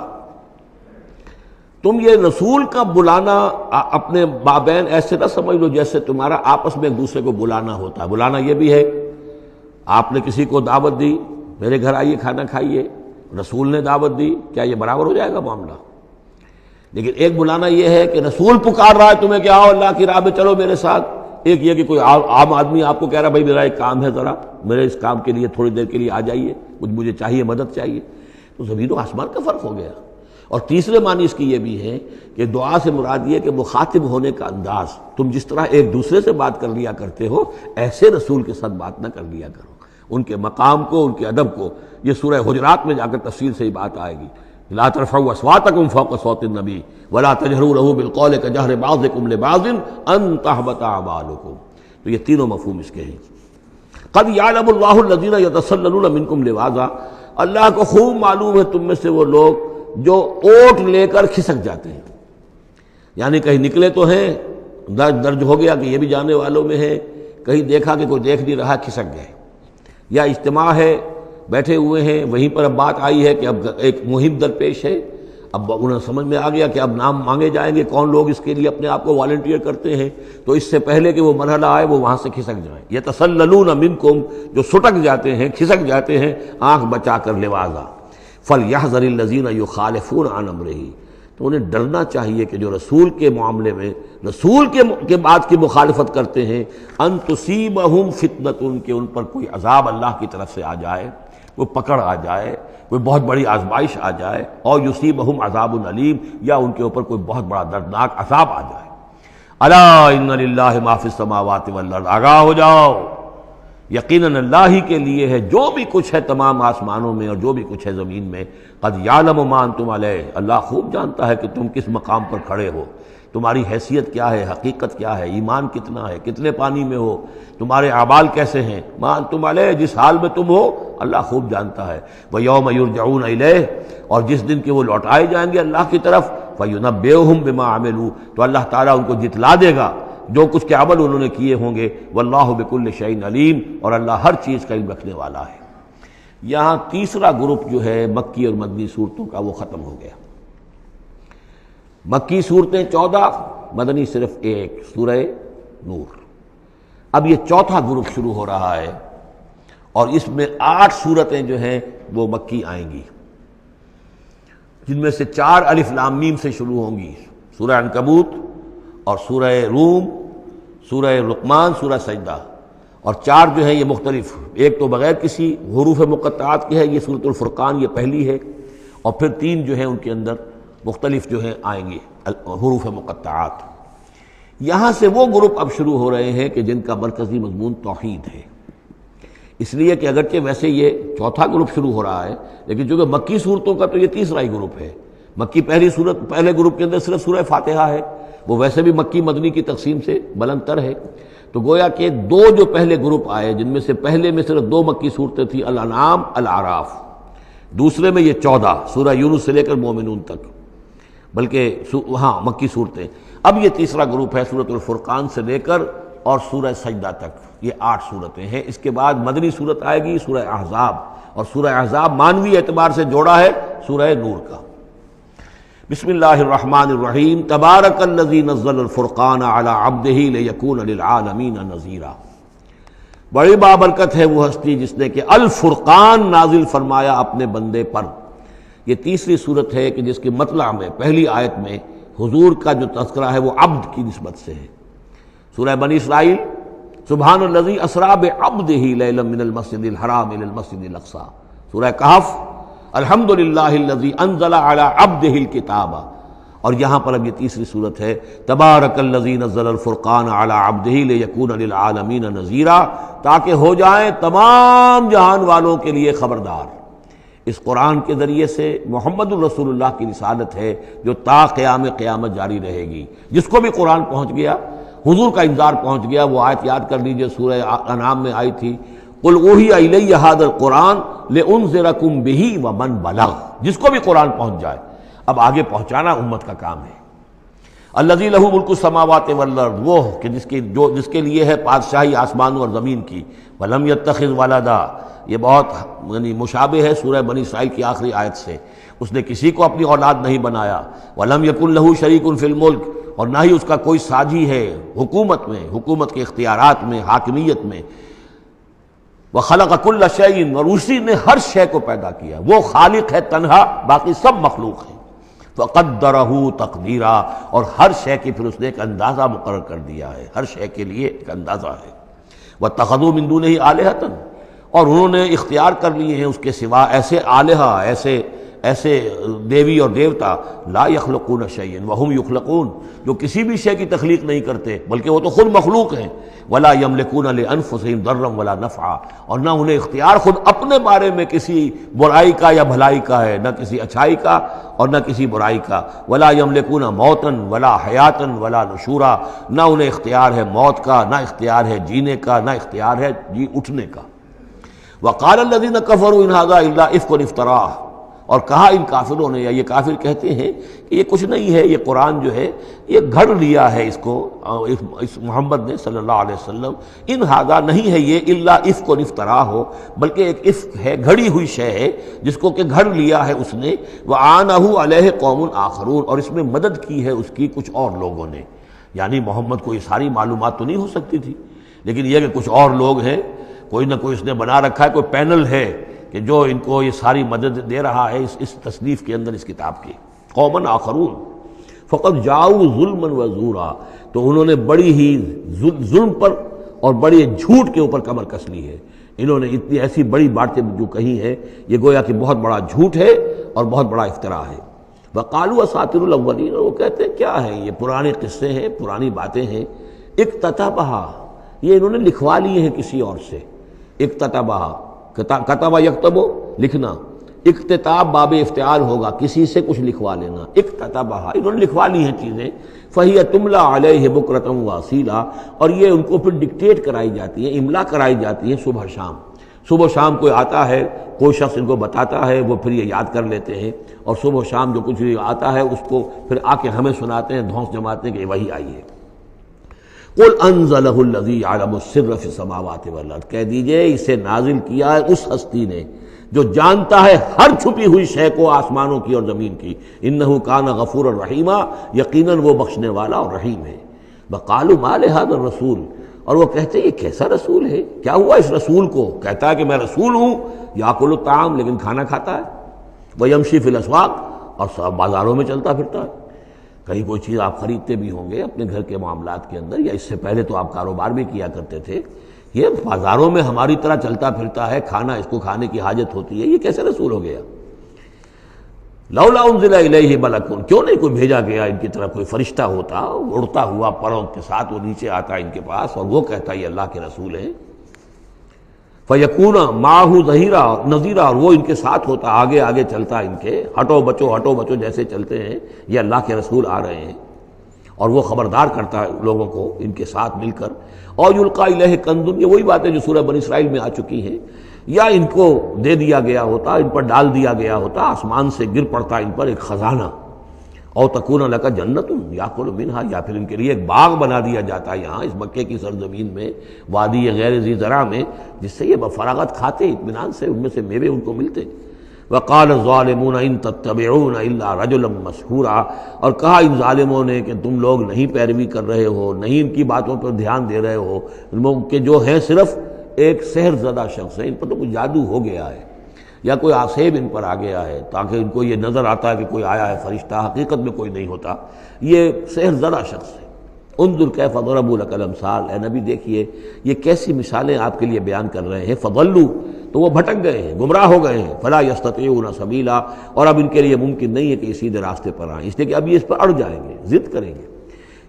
تم یہ رسول کا بلانا اپنے مابین ایسے نہ سمجھ لو جیسے تمہارا آپس میں ایک دوسرے کو بلانا ہوتا ہے. بلانا یہ بھی ہے، آپ نے کسی کو دعوت دی، میرے گھر آئیے کھانا کھائیے، رسول نے دعوت دی، کیا یہ برابر ہو جائے گا معاملہ؟ لیکن ایک بلانا یہ ہے کہ رسول پکار رہا ہے تمہیں کہ آؤ اللہ کی راہ میں چلو میرے ساتھ. ایک یہ کہ کوئی عام آدمی آپ کو کہہ رہا بھائی میرا ایک کام ہے، ذرا میرے اس کام کے لیے تھوڑی دیر کے لیے آ جائیے، مجھے چاہیے، مدد چاہیے. تو زمین و آسمان کا فرق ہو گیا. اور تیسرے معنی اس کی یہ بھی ہے کہ دعا سے مراد یہ کہ مخاطب ہونے کا انداز، تم جس طرح ایک دوسرے سے بات کر لیا کرتے ہو ایسے رسول کے ساتھ بات نہ کر لیا کرو، ان کے مقام کو، ان کے ادب کو۔ یہ سورہ حجرات میں جا کر تفصیل سے یہ بات آئے گی، لا ترفعوا اصواتکم فوق صوت النبی ولا تجہروا له بالقول کجہر بعضکم لبعض ان تحبط اعمالکم۔ تو یہ تینوں مفہوم اس کے ہیں۔ قد یعلم اللہ الذین یتسللون منکم لواذا، اللہ کو خوب معلوم ہے تم میں سے وہ لوگ جو اوٹ لے کر کھسک جاتے ہیں، یعنی کہیں نکلے تو ہیں، درج ہو گیا کہ یہ بھی جانے والوں میں ہے، کہیں دیکھا کہ کوئی دیکھ نہیں رہا کھسک گئے، یا اجتماع ہے بیٹھے ہوئے ہیں وہیں پر اب بات آئی ہے کہ اب ایک مہم درپیش ہے، اب انہیں سمجھ میں آ گیا کہ اب نام مانگے جائیں گے، کون لوگ اس کے لیے اپنے آپ کو والنٹیئر کرتے ہیں، تو اس سے پہلے کہ وہ مرحلہ آئے وہ وہاں سے کھسک جائیں۔ یتسللون منکم، جو سٹک جاتے ہیں، کھسک جاتے ہیں آنکھ بچا کر لواذا، فلیحذر الذین یخالفون عن امرہ، تو انہیں ڈرنا چاہیے کہ جو رسول کے معاملے میں، رسول کے بات کی مخالفت کرتے ہیں، ان تصیبہم فتنۃ، کہ ان پر کوئی عذاب اللہ کی طرف سے آ جائے، کوئی پکڑ آ جائے، کوئی بہت بڑی آزمائش آ جائے، اور یصیبہم عذاب علیم، یا ان کے اوپر کوئی بہت بڑا دردناک عذاب آ جائے۔ الا ان للہ ما فی السماوات والارض، آگاہ ہو جاؤ، یقیناً اللہ ہی کے لیے ہے جو بھی کچھ ہے تمام آسمانوں میں اور جو بھی کچھ ہے زمین میں۔ قد یعلم ما انتم علیہ، اللہ خوب جانتا ہے کہ تم کس مقام پر کھڑے ہو، تمہاری حیثیت کیا ہے، حقیقت کیا ہے، ایمان کتنا ہے، کتنے پانی میں ہو، تمہارے اعمال کیسے ہیں، ما انتم علیہ، جس حال میں تم ہو اللہ خوب جانتا ہے۔ ویوم یرجعون الیہ، اور جس دن کہ وہ لوٹائے جائیں گے اللہ کی طرف، فینبئہم بما عملوا، تو اللہ تعالیٰ ان کو جتلا دے گا جو کچھ کے عمل انہوں نے کیے ہوں گے۔ واللہ بکل شیء علیم، اور اللہ ہر چیز کا علم رکھنے والا ہے۔ یہاں تیسرا گروپ جو ہے مکی اور مدنی صورتوں کا وہ ختم ہو گیا۔ مکی صورتیں 14، مدنی صرف 1، سورہ نور۔ اب یہ چوتھا گروپ شروع ہو رہا ہے، اور اس میں 8 صورتیں جو ہیں وہ مکی آئیں گی، جن میں سے 4 الف لام میم سے شروع ہوں گی، سورہ عنکبوت اور سورہ روم، سورہ لقمان، سورہ سجدہ، اور 4 جو ہیں یہ مختلف، ایک تو بغیر کسی حروف مقطعات کی ہے، یہ سورۃ الفرقان یہ پہلی ہے، اور پھر 3 جو ہیں ان کے اندر مختلف جو ہیں آئیں گے حروف مقطعات۔ یہاں سے وہ گروپ اب شروع ہو رہے ہیں کہ جن کا مرکزی مضمون توحید ہے، اس لیے کہ اگرچہ ویسے یہ چوتھا گروپ شروع ہو رہا ہے، لیکن چونکہ مکی صورتوں کا تو یہ تیسرا ہی گروپ ہے۔ مکی پہلی صورت، پہلے گروپ کے اندر صرف سورہ فاتحہ ہے، وہ ویسے بھی مکی مدنی کی تقسیم سے بلند تر ہے، تو گویا کہ 2 جو پہلے گروپ آئے، جن میں سے پہلے میں صرف 2 مکی صورتیں تھیں، الانعام، الاعراف، دوسرے میں یہ 14 سورہ یونس سے لے کر مومنون تک، بلکہ ہاں مکی صورتیں۔ اب یہ تیسرا گروپ ہے سورۃ الفرقان سے لے کر اور سورہ سجدہ تک، یہ 8 صورتیں ہیں۔ اس کے بعد مدنی صورت آئے گی سورہ احزاب، اور سورہ احزاب مانوی اعتبار سے جوڑا ہے سورہ نور کا۔ بسم اللہ الرحمن الرحیم، تبارک الذی نزل الفرقان علی عبدہ لیکون للعالمین نذیرا، بڑی بابرکت ہے وہ ہستی جس نے کہ الفرقان نازل فرمایا اپنے بندے پر۔ یہ تیسری صورت ہے کہ جس کے مطلع میں پہلی آیت میں حضور کا جو تذکرہ ہے وہ عبد کی نسبت سے ہے۔ سورہ بنی اسرائیل، سبحان الذی اسریٰ بعبدہ لیلا من المسجد الحرام الی المسجد الاقصی۔ سورہ کہف، الحمدللہ الذی انزل علی عبدہ الکتاب، اور یہاں پر اب یہ تیسری صورت ہے، تبارک الذی نزل الفرقان علی عبدہ لیکون للعالمین نذیرا، تاکہ ہو جائیں تمام جہان والوں کے لیے خبردار۔ اس قرآن کے ذریعے سے محمد الرسول اللہ کی رسالت ہے جو تا قیام قیامت جاری رہے گی۔ جس کو بھی قرآن پہنچ گیا، حضور کا انذار پہنچ گیا، وہ آیت یاد کر لیجئے سورہ انعام میں آئی تھی، قل اوحی الی ھذا القرآن لانذرکم بہ ومن بلغ، جس کو بھی قرآن پہنچ جائے، اب آگے پہنچانا امت کا کام ہے۔ الذی لہ ملک السماوات والارض، وہ کہ جس کے لیے ہے بادشاہی آسمانوں اور زمین کی، ولم یتخذ ولدا، یہ بہت مشابہ ہے سورہ بنی اسرائیل کی آخری آیت سے، اس نے کسی کو اپنی اولاد نہیں بنایا، ولم یکن لہ شریک فی الملک، اور نہ ہی اس کا کوئی ساجی ہے حکومت میں، حکومت کے اختیارات میں، حاکمیت میں، وخلق کل شیء، اور اسی نے ہر شے کو پیدا کیا، وہ خالق ہے تنہا، باقی سب مخلوق ہیں، فقدرہ تقدیرا، اور ہر شے کی پھر اس نے ایک اندازہ مقرر کر دیا ہے، ہر شے کے لیے ایک اندازہ ہے۔ واتخذوا من دونہ آلہۃ، اور انہوں نے اختیار کر لیے ہیں اس کے سوا ایسے آلہہ، ایسے ایسے دیوی اور دیوتا لا یخلقون شیئا وہم یخلقون، جو کسی بھی شے کی تخلیق نہیں کرتے بلکہ وہ تو خود مخلوق ہیں، ولا یملکون لانفسہم ضرا ولا نفعا، اور نہ انہیں اختیار خود اپنے بارے میں کسی برائی کا یا بھلائی کا ہے، نہ کسی اچھائی کا اور نہ کسی برائی کا، ولا یملکون موتا ولا حیاتا ولا نشورا، نہ انہیں اختیار ہے موت کا، نہ اختیار ہے جینے کا، نہ اختیار ہے جی اٹھنے کا۔ وقال الذین کفروا ان ھذا الا افک افتراہ، اور کہا ان کافروں نے، یا یہ کافر کہتے ہیں کہ یہ کچھ نہیں ہے، یہ قرآن جو ہے یہ گھڑ لیا ہے اس کو اس محمد نے صلی اللہ علیہ وسلم، ان ھذا نہیں ہے یہ الا افک افتراہ ہو، بلکہ ایک افک ہے، گھڑی ہوئی شے ہے جس کو کہ گھڑ لیا ہے اس نے، وعانہ علیہ قوم آخرون، اور اس میں مدد کی ہے اس کی کچھ اور لوگوں نے۔ یعنی محمد کو یہ ساری معلومات تو نہیں ہو سکتی تھی، لیکن یہ کہ کچھ اور لوگ ہیں، کوئی نہ کوئی اس نے بنا رکھا ہے، کوئی پینل ہے کہ جو ان کو یہ ساری مدد دے رہا ہے اس تصنیف کے اندر اس کتاب کی۔ قومن آخرون فقط جاؤ ظلما و زورا، تو انہوں نے بڑی ہی ظلم پر اور بڑے جھوٹ کے اوپر کمر کس لی ہے، انہوں نے اتنی ایسی بڑی باتیں جو کہی ہیں، یہ گویا کہ بہت بڑا جھوٹ ہے اور بہت بڑا افتراء ہے۔ وقالوا اساطیر الاولین، وہ کہتے ہیں کیا ہے یہ پرانے قصے ہیں، پرانی باتیں ہیں، اکتتبھا، یہ انہوں نے لکھوا لیے ہیں کسی اور سے۔ اکتتبھا، کتب یکتب لکھنا، اکتتاب باب افتعال ہوگا، کسی سے کچھ لکھوا لینا، اکتتبھا، انہوں نے لکھوا لی ہیں چیزیں، فہی تملی علیہ بکرۃ واصیلا، اور یہ ان کو پھر ڈکٹیٹ کرائی جاتی ہیں، املا کرائی جاتی ہیں صبح شام۔ صبح شام کوئی آتا ہے، کوئی شخص ان کو بتاتا ہے، وہ پھر یہ یاد کر لیتے ہیں، اور صبح شام جو کچھ آتا ہے اس کو پھر آ کے ہمیں سناتے ہیں، دھونس جماتے ہیں کہ وہی آئی ہے۔ قل انزلہ الذی یعلم السر فی السماوات والارض، کہہ دیجئے اسے نازل کیا ہے اس ہستی نے جو جانتا ہے ہر چھپی ہوئی شے کو آسمانوں کی اور زمین کی، انہ کان غفورا رحیما، یقیناً وہ بخشنے والا اور رحیم ہے۔ وقالوا ما لہذا الرسول، اور وہ کہتے ہیں یہ کیسا رسول ہے، کیا ہوا اس رسول کو، کہتا ہے کہ میں رسول ہوں، یاکل الطعام، لیکن کھانا کھاتا ہے، ویمشی فی الاسواق، اور بازاروں میں چلتا پھرتا ہے۔ کہیں کوئی چیز آپ خریدتے بھی ہوں گے اپنے گھر کے معاملات کے اندر، یا اس سے پہلے تو آپ کاروبار بھی کیا کرتے تھے، یہ بازاروں میں ہماری طرح چلتا پھرتا ہے، کھانا اس کو کھانے کی حاجت ہوتی ہے، یہ کیسے رسول ہو گیا؟ لولا انزل الیہ ملک، کیوں نہیں کوئی بھیجا گیا ان کی طرف کوئی فرشتہ ہوتا، اڑتا ہوا پروں کے ساتھ وہ نیچے آتا ان کے پاس اور وہ کہتا یہ اللہ کے رسول ہیں۔ فیکون معہ ظہیرا نذیرا، اور وہ ان کے ساتھ ہوتا، آگے آگے چلتا ان کے، ہٹو بچو جیسے چلتے ہیں یہ اللہ کے رسول آ رہے ہیں، اور وہ خبردار کرتا ہے لوگوں کو ان کے ساتھ مل کر۔ اور یلقی الیہ کنز، یہ وہی باتیں جو سورہ بنی اسرائیل میں آ چکی ہیں، یا ان کو دے دیا گیا ہوتا، ان پر ڈال دیا گیا ہوتا، آسمان سے گر پڑتا ان پر ایک خزانہ، او تکون لک جنت یاکل منہا، یا پھر ان کے لیے ایک باغ بنا دیا جاتا یہاں اس مکے کی سرزمین میں، وادی غیر ذی زرع میں، جس سے یہ بفراغت کھاتے اطمینان سے، ان میں سے میوے ان کو ملتے۔ وقال الظالمون ان تتبعون الا رجلا مسحورا، اور کہا ان ظالموں نے کہ تم لوگ نہیں پیروی کر رہے ہو، نہیں ان کی باتوں پر دھیان دے رہے ہو، کہ جو ہیں صرف ایک سحر زدہ شخص ہے، ان پر تو کچھ جادو ہو گیا ہے، یا کوئی آسیب ان پر آ گیا ہے، تاکہ ان کو یہ نظر آتا ہے کہ کوئی آیا ہے فرشتہ، حقیقت میں کوئی نہیں ہوتا، یہ سحر زدہ شخص ہے۔ انظر کیف ضربوا لک الامثال، اے نبی دیکھیے یہ کیسی مثالیں آپ کے لیے بیان کر رہے ہیں، فضلوا، تو وہ بھٹک گئے ہیں، گمراہ ہو گئے ہیں، فلا یستطیعون سبیلا، اور اب ان کے لیے ممکن نہیں ہے کہ یہ سیدھے راستے پر آئیں، اس لیے کہ اب یہ اس پر اڑ جائیں گے، ضد کریں گے۔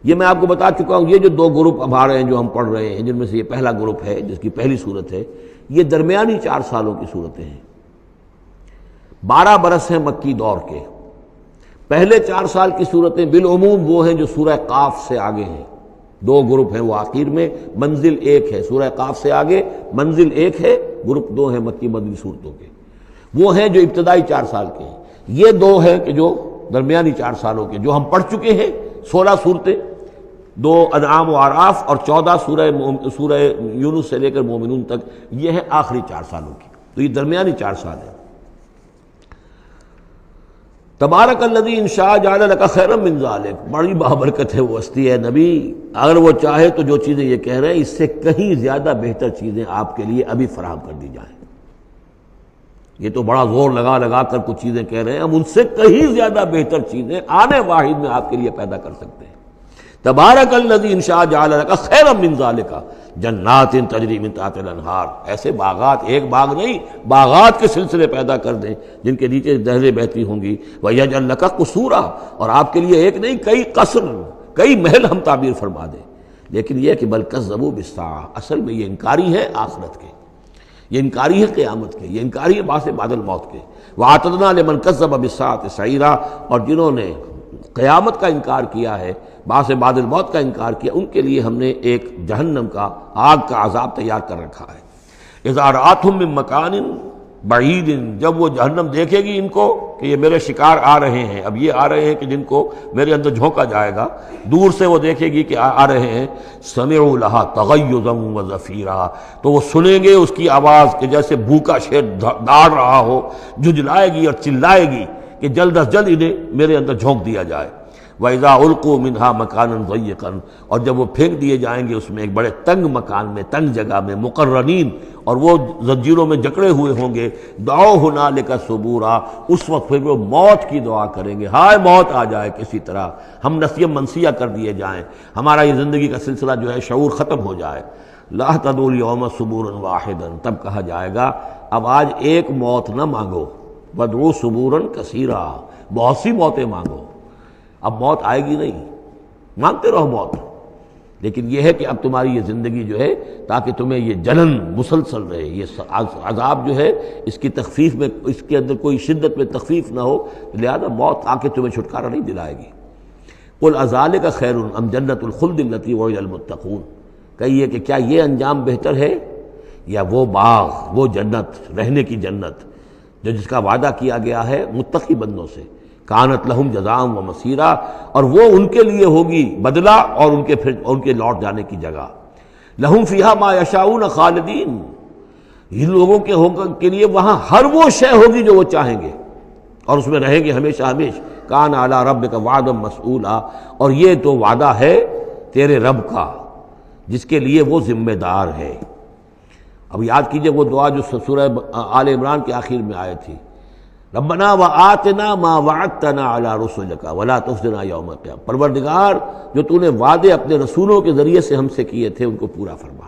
یہ میں آپ کو بتا چکا ہوں، یہ جو دو گروپ اب آ رہے ہیں جو ہم پڑھ رہے ہیں، جن میں سے یہ پہلا گروپ ہے جس کی پہلی صورت ہے، یہ درمیانی 4 سالوں کی صورتیں ہیں، 12 برس ہیں مکی دور کے۔ پہلے 4 سال کی صورتیں بالعموم وہ ہیں جو سورہ قاف سے آگے ہیں، 2 گروپ ہیں وہ آخر میں، منزل 1 ہے، سورہ قاف سے آگے منزل 1 ہے، گروپ 2 ہیں مکی مدنی صورتوں کے، وہ ہیں جو ابتدائی 4 سال کے ہیں۔ یہ 2 ہیں کہ جو درمیانی 4 سالوں کے، جو ہم پڑھ چکے ہیں 16 صورتیں، 2 انعام و اعراف اور 14 سورہ یونس سے لے کر مومنون تک، یہ ہے آخری 4 سالوں کی، تو یہ درمیانی 4 سال ہے۔ تبارک الذی ان شاء جعل لک خیرا من ذلک، بڑی بابرکت ہے وہ ہستی ہے نبی، اگر وہ چاہے تو جو چیزیں یہ کہہ رہے ہیں اس سے کہیں زیادہ بہتر چیزیں آپ کے لیے ابھی فراہم کر دی جائیں۔ یہ تو بڑا زور لگا لگا کر کچھ چیزیں کہہ رہے ہیں، ہم ان سے کہیں زیادہ بہتر چیزیں آنے واحد میں آپ کے لیے پیدا کر سکتے ہیں۔ تبارک الذی ان شاء جعل لک خیرا من ذلک جنات تجری من تحتها الانہار، ایسے باغات، ایک باغ نہیں، باغات کے سلسلے پیدا کر دیں جن کے نیچے نہریں بہتی ہوں گی، ویجعل لک قصورا، اور آپ کے لیے ایک نہیں کئی قصر، کئی محل ہم تعبیر فرما دیں۔ لیکن یہ کہ بل کذبوا بالساعۃ، اصل میں یہ انکاری ہے آخرت کے، یہ انکاری ہے قیامت کے، یہ انکاری ہے بعث بعد الموت کے۔ وَأَعْتَدْنَا لِمَنْ كَذَّبَ بِالسَّاعَةِ سَعِيرًا، اور جنہوں نے قیامت کا انکار کیا ہے، بعث بعد الموت کا انکار کیا، ان کے لیے ہم نے ایک جہنم کا، آگ کا عذاب تیار کر رکھا ہے۔ اذا رأتهم من مکان بعید، جب وہ جہنم دیکھے گی ان کو کہ یہ میرے شکار آ رہے ہیں، اب یہ آ رہے ہیں کہ جن کو میرے اندر جھونکا جائے گا، دور سے وہ دیکھے گی کہ آ رہے ہیں، سمعوا لها تغیظا وزفیرا، تو وہ سنیں گے اس کی آواز کہ جیسے بھوکا شیر داڑ رہا ہو، جھجلائے گی اور چلائے گی کہ جلد از جلد انہیں میرے اندر جھونک دیا جائے۔ وَإِذَا أُلْقُوا مِنْهَا مَكَانًا ضَيِّقًا، اور جب وہ پھینک دیے جائیں گے اس میں ایک بڑے تنگ مکان میں، تنگ جگہ میں، مقرنین، اور وہ زنجیروں میں جکڑے ہوئے ہوں گے، دعوا هُنَالِكَ ثُبُورًا، اس وقت پھر وہ موت کی دعا کریں گے، ہائے موت آ جائے کسی طرح، ہم نسیہ منسیہ کر دیے جائیں، ہمارا یہ زندگی کا سلسلہ جو ہے شعور ختم ہو جائے۔ لَا تَدْعُوا الْيَوْمَ ثُبُورًا وَاحِدًا، تب کہا جائے گا اب آج ایک موت نہ مانگو، وَادْعُوا ثُبُورًا كَثِيرًا، بہت سی موتیں مانگو، اب موت آئے گی نہیں، مانگتے رہو موت، لیکن یہ ہے کہ اب تمہاری یہ زندگی جو ہے تاکہ تمہیں یہ جلن مسلسل رہے، یہ عذاب جو ہے اس کی تخفیف میں، اس کے اندر کوئی شدت میں تخفیف نہ ہو، لہذا موت آ کے تمہیں چھٹکارا نہیں دلائے گی۔ قل اذالک خیر ام جنت الخلد التی وعد المتقون، کہیے کہ کیا یہ انجام بہتر ہے یا وہ باغ، وہ جنت، رہنے کی جنت جو جس کا وعدہ کیا گیا ہے متقی بندوں سے، کانت لہم جزاء و مسیرا، اور وہ ان کے لیے ہوگی بدلہ اور ان کے لوٹ جانے کی جگہ۔ لہم فیہا ما یشاؤون خالدین، ان لوگوں کے لیے وہاں ہر وہ شے ہوگی جو وہ چاہیں گے اور اس میں رہیں گے ہمیشہ ہمیشہ۔ کان علی ربک وعدا مسئولا، اور یہ تو وعدہ ہے تیرے رب کا جس کے لیے وہ ذمہ دار ہے۔ اب یاد کیجئے وہ دعا جو سورہ آل عمران کے آخر میں آئی تھی، ربنا وآتنا ما وعدتنا علی رسلک ولا تخزنا یوم القیامہ، پروردگار جو تو نے وعدے اپنے رسولوں کے ذریعے سے ہم سے کیے تھے ان کو پورا فرما۔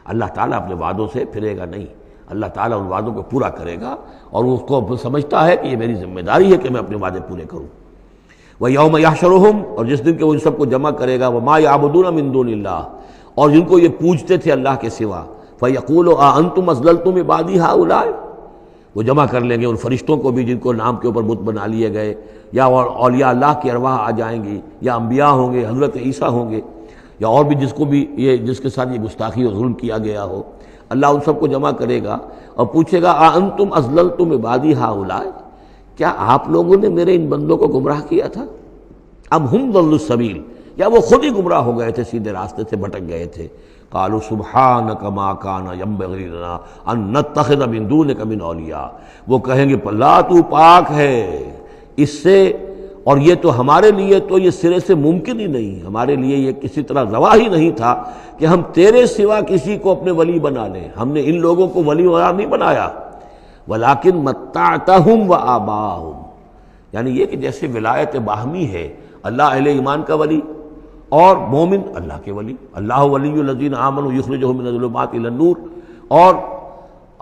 اللہ تعالیٰ اپنے وعدوں سے پھرے گا نہیں، اللہ تعالیٰ ان وعدوں کو پورا کرے گا، اور وہ اس کو سمجھتا ہے کہ یہ میری ذمہ داری ہے کہ میں اپنے وعدے پورے کروں۔ وَيَوْمَ يَحْشُرُهُمْ، اور جس دن کہ وہ ان سب کو جمع کرے گا، وَمَا يَعْبُدُونَ مِن دُونِ اللَّهِ، اور جن کو یہ پوجتے تھے اللہ کے سوا، فَيَقُولُ أَأَنْتُمْ أَضْلَلْتُمْ عِبَادِي هَؤُلَاءِ، وہ جمع کر لیں گے ان فرشتوں کو بھی جن کو نام کے اوپر بت بنا لیے گئے، یا اولیاء اللہ کی ارواح آ جائیں گی، یا انبیاء ہوں گے، حضرت عیسیٰ ہوں گے، یا اور بھی جس کو بھی یہ جس کے ساتھ یہ گستاخی اور ظلم کیا گیا ہو، اللہ ان سب کو جمع کرے گا اور پوچھے گا أَأَنْتُمْ أَضْلَلْتُمْ عِبَادِي هَؤُلَاءِ، کیا آپ لوگوں نے میرے ان بندوں کو گمراہ کیا تھا؟ ام ہم ضلوا السبیل، یا وہ خود ہی گمراہ ہو گئے تھے، سیدھے راستے سے بھٹک گئے تھے۔ قالوا سبحانک ما کان ینبغی لنا ان نتخذ من دونک من اولیاء، وہ کہیں گے اللہ تو پاک ہے اس سے، اور یہ تو ہمارے لیے تو یہ سرے سے ممکن ہی نہیں، ہمارے لیے یہ کسی طرح روا ہی نہیں تھا کہ ہم تیرے سوا کسی کو اپنے ولی بنا لیں، ہم نے ان لوگوں کو ولی قرار نہیں بنایا۔ ولیکن متعتہم وآباءہم، یعنی یہ کہ جیسے ولایت باہمی ہے، اللہ اہل ایمان کا ولی اور مومن اللہ کے ولی، اللہ ولی الذین آمنوا یخرجہم من الظلمات الی النور، اور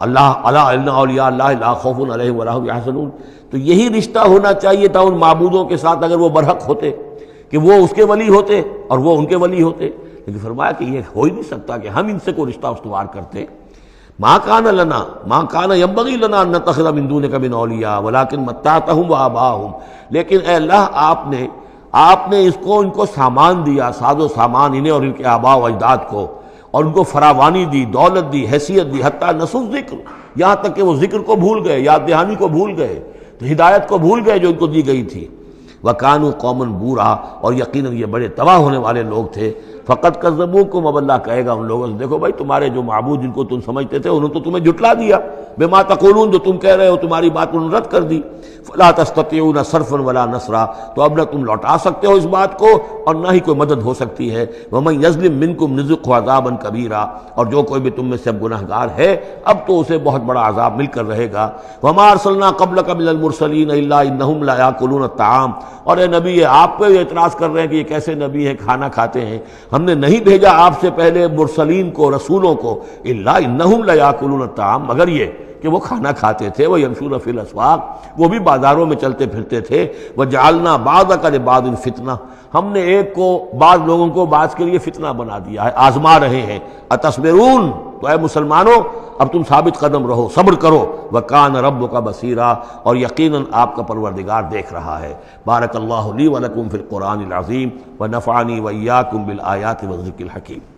اللہ الا ان اولیاء اللہ لا خوف علیہم ولا هم یحزنون، تو یہی رشتہ ہونا چاہیے تھا ان معبودوں کے ساتھ اگر وہ برحق ہوتے، کہ وہ اس کے ولی ہوتے اور وہ ان کے ولی ہوتے، لیکن فرمایا کہ یہ ہو ہی نہیں سکتا کہ ہم ان سے کوئی رشتہ استوار کرتے۔ ما کان لنا ما کان ینبغی لنا ان نتخذ من دونک من اولیاء ولکن متعتہم وآباءہم، لیکن اے اللہ آپ نے ان کو سامان دیا، ساز و سامان انہیں اور ان کے آباء و اجداد کو، اور ان کو فراوانی دی، دولت دی، حیثیت دی، حتیٰ نسوا ذکر، یہاں تک کہ وہ ذکر کو بھول گئے، یاد دہانی کو بھول گئے، تو ہدایت کو بھول گئے جو ان کو دی گئی تھی۔ وَكَانُوا قَوْمًا بُورًا، اور یقیناً یہ بڑے تباہ ہونے والے لوگ تھے۔ فقط کذبوکم، اب اللہ کہے گا ان لوگوں سے دیکھو بھائی تمہارے جو معبود جن کو تم سمجھتے تھے انہوں نے تو تمہیں جھٹلا دیا، بما تقولون جو تم کہہ رہے ہو تمہاری بات انہوں نے رد کر دی، فلا تستطيعون صرفا ولا نصرا، تو اب نہ تم لوٹا سکتے ہو اس بات کو اور نہ ہی کوئی مدد ہو سکتی ہے، ومن یظلم منکم نذقه عذابا کبیرا، اور جو کوئی بھی تم میں سے اب گناہگار ہے اب تو اسے بہت بڑا عذاب مل کر رہے گا، وما ارسلنا قبلک من المرسلین الا انہم لا یاکلون الطعام، اور اے نبی یہ آپ پہ اعتراض کر رہے ہیں کہ یہ کیسے نبی ہے کھانا کھاتے ہیں، ہم نے نہیں بھیجا آپ سے پہلے مرسلین کو رسولوں کو الا انہم لا یاکلون الطعام، مگر یہ کہ وہ کھانا کھاتے تھے، وہ یمشون فی الاسواق، وہ بھی بازاروں میں چلتے پھرتے تھے، وجعلنا بعضک لبعض فتنہ، ہم نے ایک کو بعض لوگوں کو بعض کے لیے فتنہ بنا دیا ہے، آزما رہے ہیں، اتصبرون، تو اے مسلمانوں اب تم ثابت قدم رہو، صبر کرو، وکان ربک بصیرا، اور یقیناً آپ کا پروردگار دیکھ رہا ہے۔ بارک اللہ لی ولکم فی القرآن العظیم ونفعنی وإیاکم بالآیات والذکر الحکیم۔